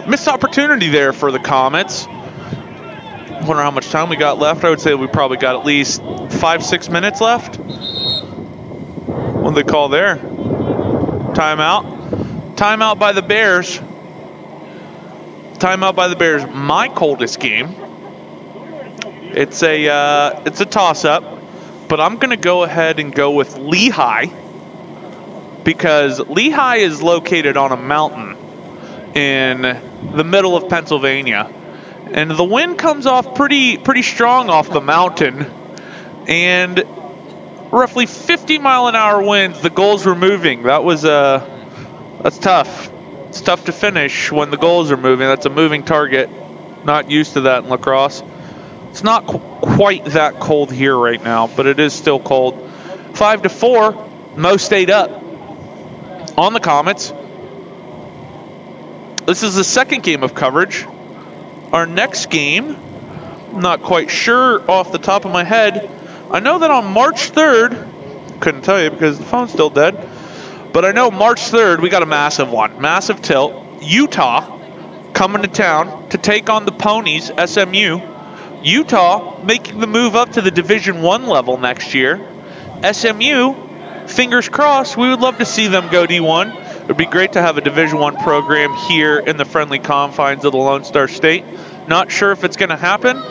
Missed opportunity there for the Comets. Wonder how much time we got left. I would say we probably got at least 5-6 minutes left. What did they call there? Timeout. Timeout by the Bears. Timeout by the Bears. My coldest game. It's a toss-up, but I'm gonna go ahead and go with Lehigh because Lehigh is located on a mountain in the middle of Pennsylvania, and the wind comes off pretty strong off the mountain, and roughly 50-mile-an-hour winds. The goals were moving. That's tough. It's tough to finish when the goals are moving. That's a moving target. Not used to that in lacrosse. It's not quite that cold here right now, but it is still cold. 5-4, Mo State up on the Comets. This is the second game of coverage. Our next game, I'm not quite sure off the top of my head. I know that on March 3rd, couldn't tell you because the phone's still dead, but I know March 3rd we got a massive one, massive tilt. Utah coming to town to take on the Ponies, SMU. Utah making the move up to the Division I level next year. SMU, fingers crossed, we would love to see them go D1. It would be great to have a Division I program here in the friendly confines of the Lone Star State. Not sure if it's going to happen,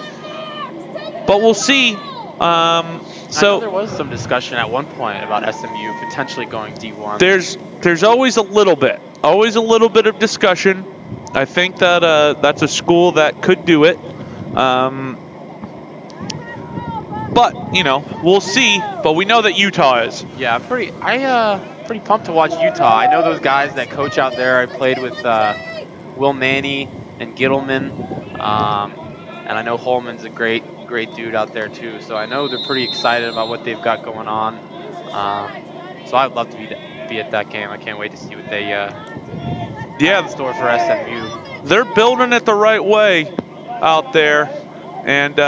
but we'll see. I know there was some discussion at one point about SMU potentially going D1. There's always a little bit of discussion. I think that that's a school that could do it. But you know, we'll see. But we know that Utah is. Yeah, I'm pretty pumped to watch Utah. I know those guys that coach out there. I played with Will Manny and Gittleman, and I know Holman's a great dude out there too. So I know they're pretty excited about what they've got going on. So I'd love to be at that game. I can't wait to see what they have in store for SMU. They're building it the right way out there, and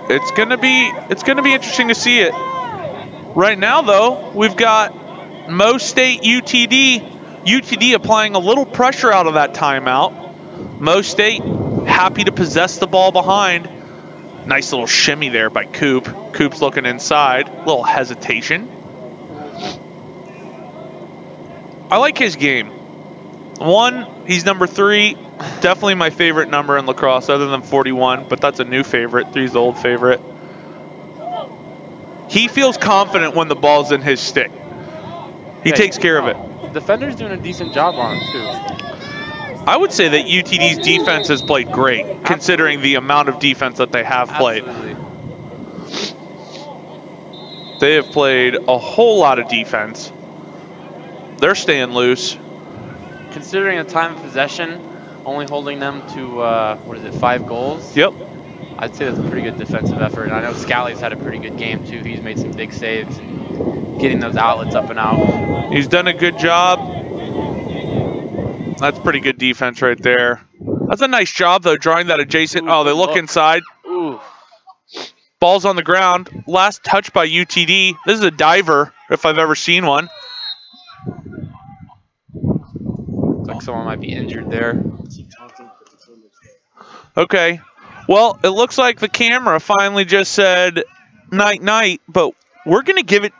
it's gonna be interesting to see it. Right now, though, we've got Mo State UTD applying a little pressure out of that timeout. Mo State happy to possess the ball behind. Nice little shimmy there by Coop. Coop's looking inside. Little hesitation. I like his game. One, he's number 3. Definitely my favorite number in lacrosse other than 41, but that's a new favorite. 3's the old favorite. He feels confident when the ball's in his stick. He takes care of it. Defender's doing a decent job on it, too. I would say that UTD's defense has played great, considering the amount of defense that they have played. Absolutely. They have played a whole lot of defense. They're staying loose. Considering the time of possession, only holding them to, 5 goals? Yep. I'd say that's a pretty good defensive effort. And I know Scally's had a pretty good game, too. He's made some big saves and getting those outlets up and out. He's done a good job. That's pretty good defense right there. That's a nice job, though, drawing that adjacent. Oh, they look inside. Ooh. Ball's on the ground. Last touch by UTD. This is a diver, if I've ever seen one. Looks like someone might be injured there. Okay. Well, it looks like the camera finally just said night-night, but we're going to give it,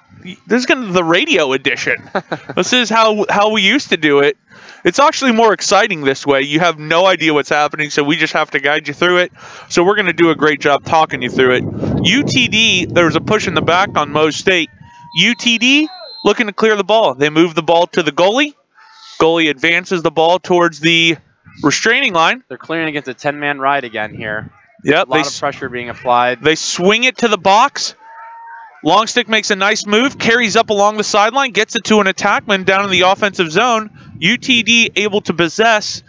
this is going to be the radio edition. This is how we used to do it. It's actually more exciting this way. You have no idea what's happening, so we just have to guide you through it. So we're going to do a great job talking you through it. UTD, there was a push in the back on Mo State. UTD looking to clear the ball. They move the ball to the goalie. Goalie advances the ball towards the Restraining line. They're clearing against a 10-man ride again here. Yep. A lot of pressure being applied. They swing it to the box. Longstick makes a nice move, carries up along the sideline, gets it to an attackman down in the offensive zone. UTD able to possess.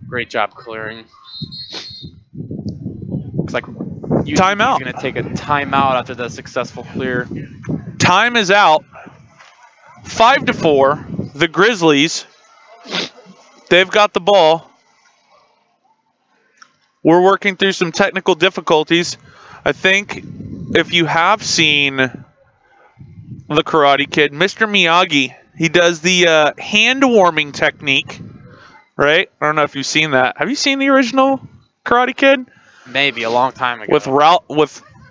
Great job clearing. Looks like timeout. He's going to take a timeout after the successful clear. Time is out. 5-4. The Grizzlies. They've got the ball. We're working through some technical difficulties. I think if you have seen the Karate Kid, Mr. Miyagi, he does the hand warming technique, right? I don't know if you've seen that. Have you seen the original Karate Kid? Maybe a long time ago. With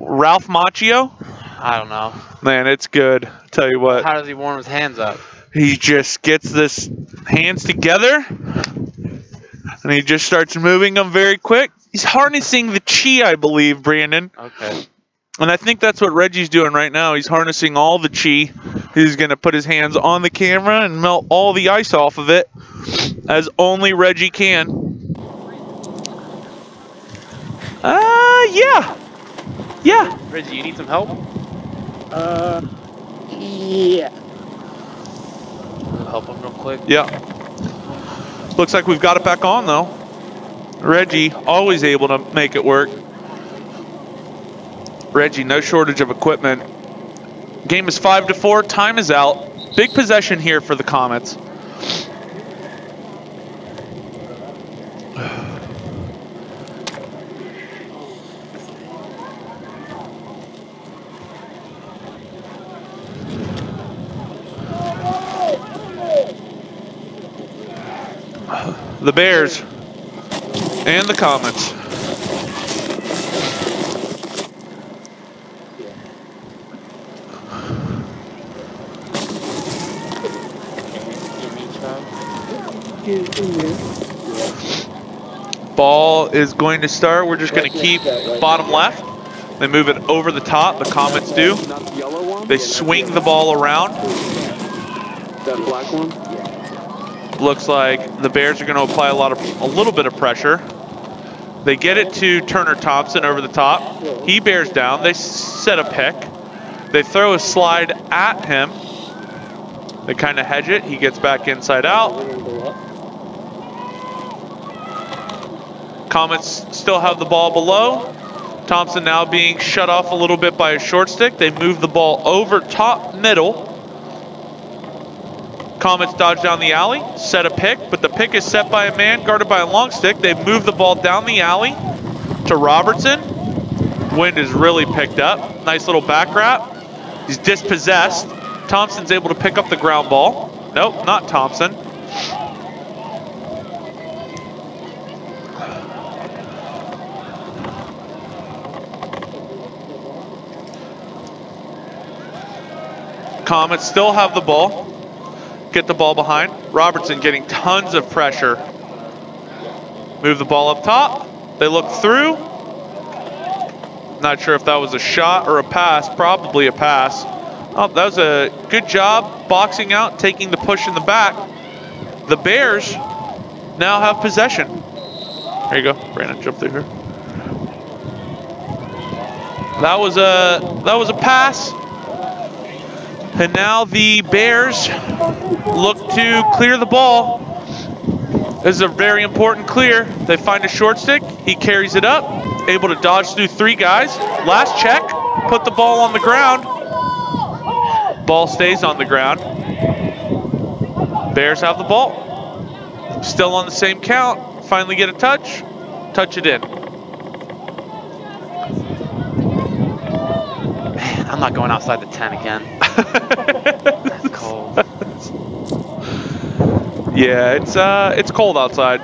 Ralph Macchio? I don't know. Man, it's good. I'll tell you what. How does he warm his hands up? He just gets his hands together and he just starts moving them very quick. He's harnessing the chi, I believe, Brandon. Okay. And I think that's what Reggie's doing right now. He's harnessing all the chi. He's going to put his hands on the camera and melt all the ice off of it, as only Reggie can. Yeah. Yeah. Reggie, you need some help? Yeah. Help him real quick. Yeah. Looks like we've got it back on, though. Reggie, always able to make it work. Reggie, no shortage of equipment. Game is 5-4. Time is out. Big possession here for the Comets. The Bears and the Comets. Ball is going to start. We're just going to keep bottom left. They move it over the top. The Comets do. They swing the ball around. That black one? Looks like the Bears are going to apply a little bit of pressure. They get it to Turner Thompson over the top. He bears down. They set a pick. They throw a slide at him. They kind of hedge it. He gets back inside out. Comets still have the ball below. Thompson now being shut off a little bit by a short stick. They move the ball over top middle. Comets dodge down the alley, set a pick, but the pick is set by a man guarded by a long stick. They move the ball down the alley to Robertson. Wind is really picked up. Nice little back wrap. He's dispossessed. Thompson's able to pick up the ground ball. Nope, not Thompson. Comets still have the ball. Get the ball behind. Robertson getting tons of pressure. Move the ball up top. They look through. Not sure if that was a shot or a pass. Probably a pass. Oh, that was a good job boxing out, taking the push in the back. The Bears now have possession. There you go. Brandon, jump through here. That was a pass. And now the Bears look to clear the ball. This is a very important clear. They find a short stick. He carries it up, able to dodge through three guys. Last check, put the ball on the ground. Ball stays on the ground. Bears have the ball. Still on the same count. Finally get a touch. Touch it in. Man, I'm not going outside the 10 again. That's cold. Yeah, it's cold outside.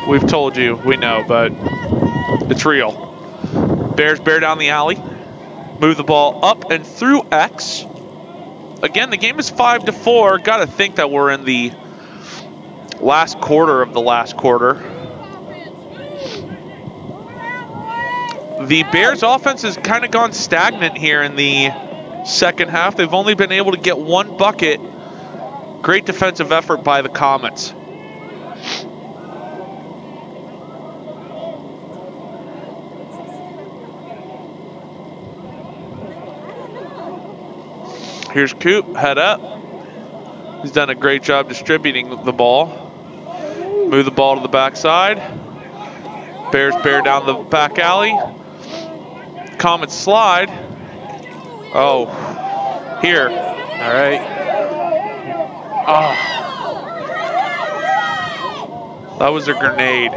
We've told you, we know, but it's real. Bears bear down the alley, move the ball up and through X. Again, the game is 5-4. Got to think that we're in the last quarter of the last quarter. The Bears' offense has kind of gone stagnant here in the second half. They've only been able to get one bucket. Great defensive effort by the Comets. Here's Coop, head up. He's done a great job distributing the ball. Move the ball to the backside. Bears bear down the back alley. Comets slide. Oh, here. All right. Oh. That was a grenade.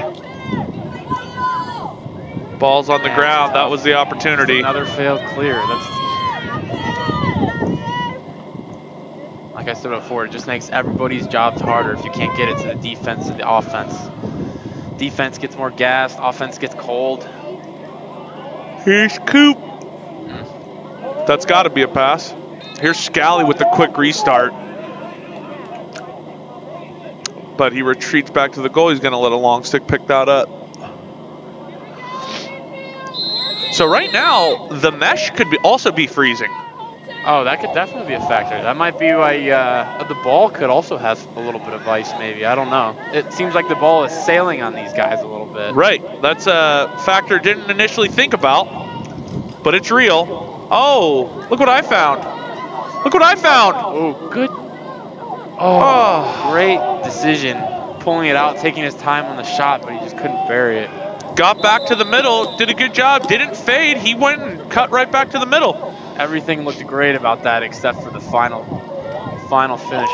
Ball's on the ground. That was the opportunity. Another failed clear. That's, like I said before, it just makes everybody's jobs harder if you can't get it to the defense and the offense. Defense gets more gassed, offense gets cold. Here's Coop. That's got to be a pass. Here's Scally with the quick restart. But he retreats back to the goal. He's going to let a long stick pick that up. So right now, the mesh could also be freezing. Oh, that could definitely be a factor. That might be why the ball could also have a little bit of ice, maybe. I don't know. It seems like the ball is sailing on these guys a little bit. Right. That's a factor I didn't initially think about, but it's real. Oh, look what I found. Look what I found. Oh, good. Oh, great decision. Pulling it out, taking his time on the shot, but he just couldn't bury it. Got back to the middle, did a good job, didn't fade. He went and cut right back to the middle. Everything looked great about that except for the final finish.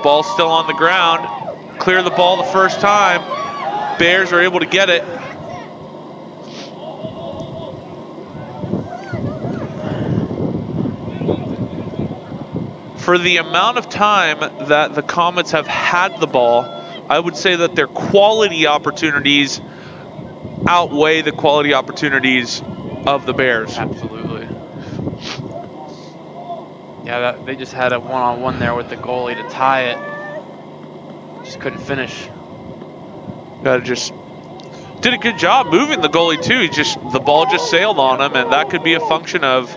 Ball still on the ground. Clear the ball the first time. Bears are able to get it. For the amount of time that the Comets have had the ball, I would say that their quality opportunities outweigh the quality opportunities of the Bears. Absolutely. Yeah, they just had a one-on-one there with the goalie to tie it. Just couldn't finish. Just did a good job moving the goalie too. The ball just sailed on him, and that could be a function of,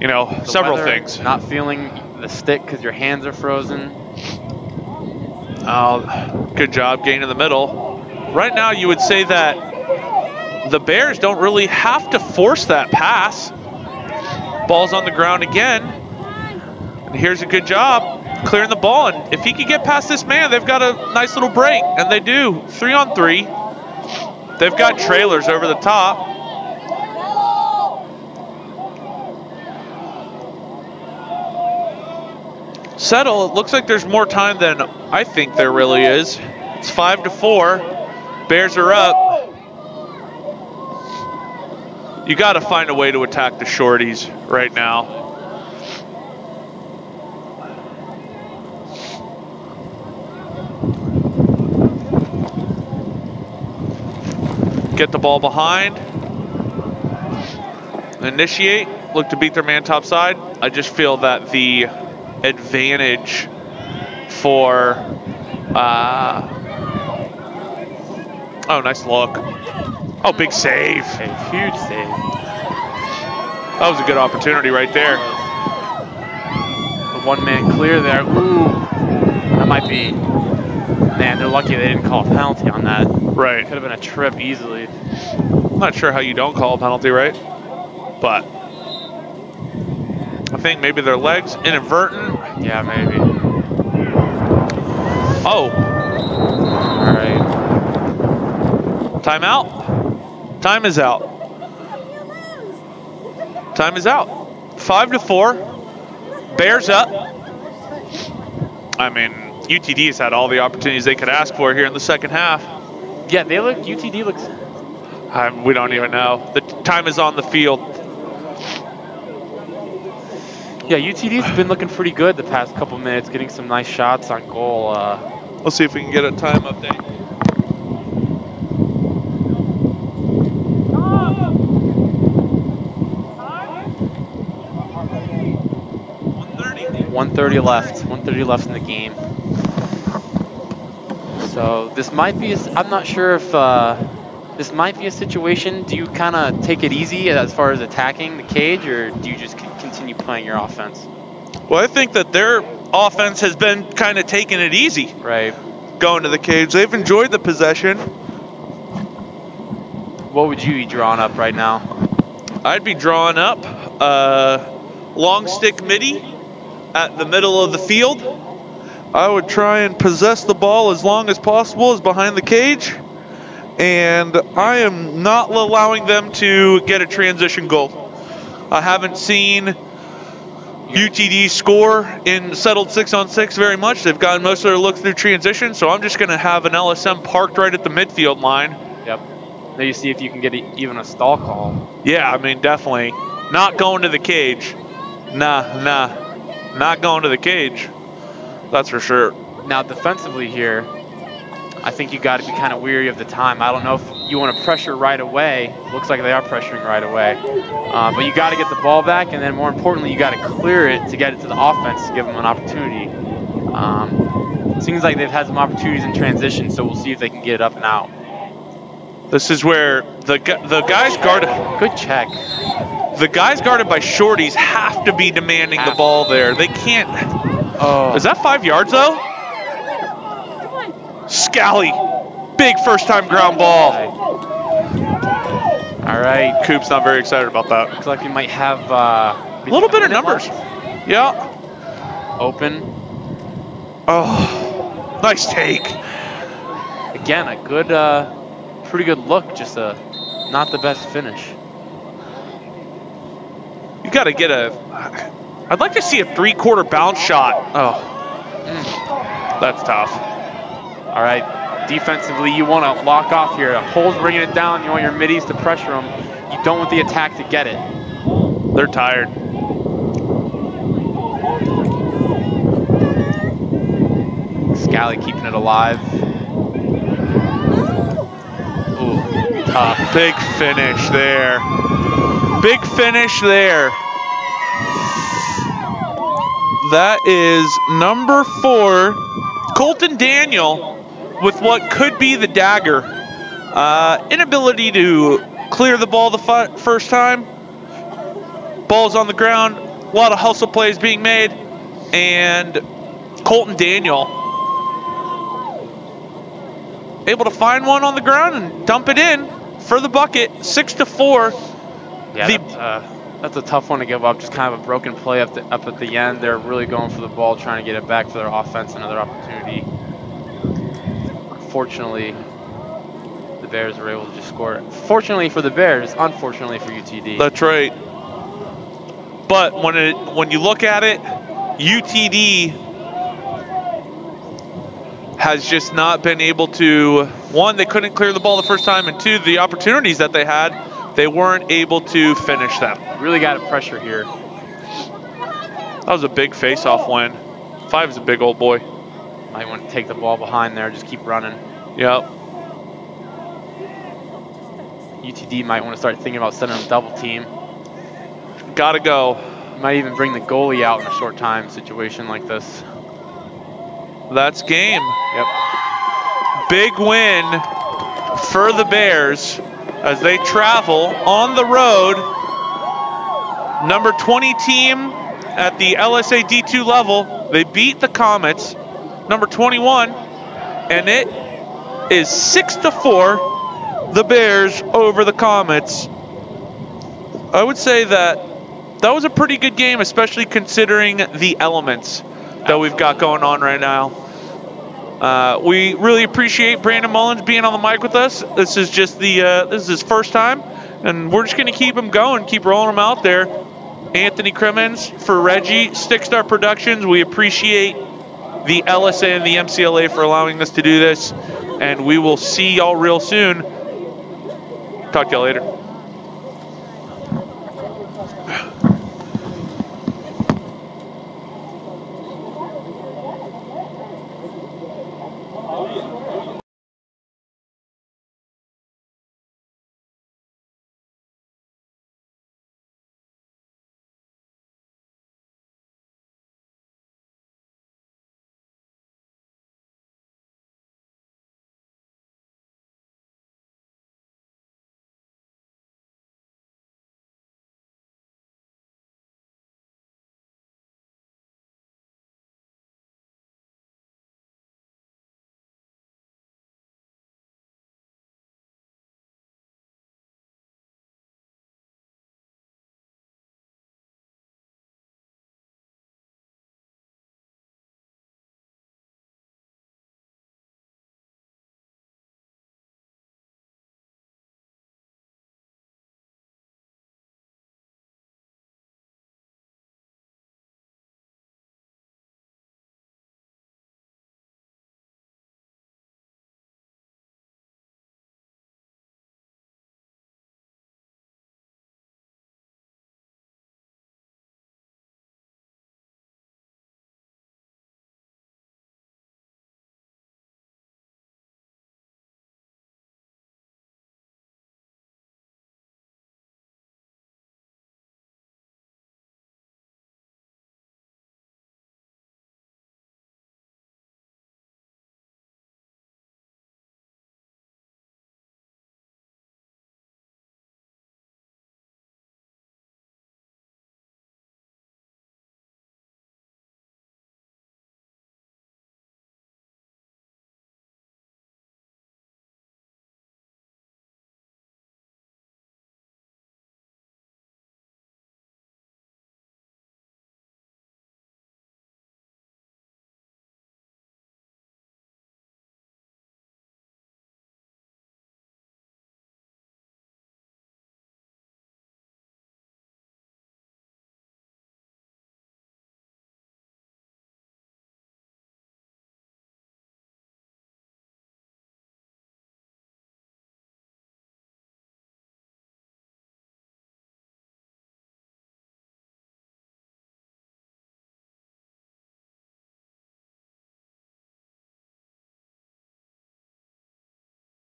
you know, several things. Not feeling the stick because your hands are frozen. Good job gaining the middle. Right now, you would say that the Bears don't really have to force that pass. Ball's on the ground again. And here's a good job clearing the ball. And if he could get past this man, they've got a nice little break. And they do. 3-on-3. They've got trailers over the top. Settle, it looks like there's more time than I think there really is. It's 5-4. Bears are up. You got to find a way to attack the shorties right now. Get the ball behind. Initiate. Look to beat their man top side. I just feel that the advantage for oh, nice look. Oh, big save. A huge save. That was a good opportunity right there. The one-man clear there. Ooh, that might be, man, they're lucky they didn't call a penalty on that. Right. Could have been a trip easily. I'm not sure how you don't call a penalty, right? But I think maybe their legs inadvertent. Yeah, maybe. Oh. All right. Timeout. Time is out. Time is out. 5-4. Bears up. I mean, UTD's had all the opportunities they could ask for here in the second half. Yeah, UTD looks. We don't even know. The time is on the field. Yeah, UTD's been looking pretty good the past couple minutes, getting some nice shots on goal. Let's see if we can get a time update. .130 left. 130 left in the game. So this might be. I'm not sure if this might be a situation. Do you kind of take it easy as far as attacking the cage, or do you just continue playing your offense? Well, I think that their offense has been kind of taking it easy. Right. Going to the cage. They've enjoyed the possession. What would you be drawing up right now? I'd be drawing up long stick midi at the middle of the field. I would try and possess the ball as long as possible as behind the cage. And I am not allowing them to get a transition goal. I haven't seen UTD score in settled 6-on-6 very much. They've gotten most of their looks through transition, so I'm just going to have an LSM parked right at the midfield line. Yep. Now you see if you can get even a stall call. Yeah, I mean, definitely. Not going to the cage. Nah. Not going to the cage. That's for sure. Now defensively here, I think you got to be kind of weary of the time. I don't know if you want to pressure right away. Looks like they are pressuring right away. But you got to get the ball back, and then more importantly, you got to clear it to get it to the offense to give them an opportunity. It seems like they've had some opportunities in transition, so we'll see if they can get it up and out. This is where the guys guarded. Good check. The guys guarded by shorties have to be demanding the ball there. They can't. Oh. Is that 5 yards though? Scally, big first time ground ball. All right. Coop's not very excited about that. Looks like we might have a little bit of numbers. Yeah. Open. Oh, nice take. Again, a good, pretty good look, just not the best finish. You got to get I'd like to see a 3-quarter bounce shot. Oh, that's tough. All right, defensively, you want to lock off here. Hole's bringing it down. You want your middies to pressure them. You don't want the attack to get it. They're tired. Scally keeping it alive. Ooh, tough. Big finish there. Big finish there. That is number 4, Colton Daniel, with what could be the dagger. Inability to clear the ball the first time. Ball's on the ground. A lot of hustle plays being made. And Colton Daniel able to find one on the ground and dump it in for the bucket. 6-4. Yeah, that's a tough one to give up. Just kind of a broken play up at the end. They're really going for the ball, trying to get it back for their offense, another opportunity. Unfortunately, the Bears were able to just score it. Fortunately for the Bears, unfortunately for UTD. That's right. But when you look at it, UTD has just not been able to, 1, they couldn't clear the ball the first time, and 2, the opportunities that they had, they weren't able to finish them. Really got to pressure here. That was a big face-off win. 5 is a big old boy. Might want to take the ball behind there, just keep running. Yep. UTD might want to start thinking about setting a double team. Gotta go. Might even bring the goalie out in a short time situation like this. That's game. Yep. Big win for the Bears as they travel on the road. Number 20 team at the LSA D2 level. They beat the Comets, number 21, and it is 6-4, the Bears over the Comets. I would say that was a pretty good game, especially considering the elements that we've got going on right now. We really appreciate Brandon Mullins being on the mic with us. This is just this is his first time, and we're just going to keep him going, keep rolling him out there. Anthony Crimmins for Reggie, Stickstar Productions. We appreciate the LSA and the MCLA for allowing us to do this, and we will see y'all real soon. Talk to y'all later.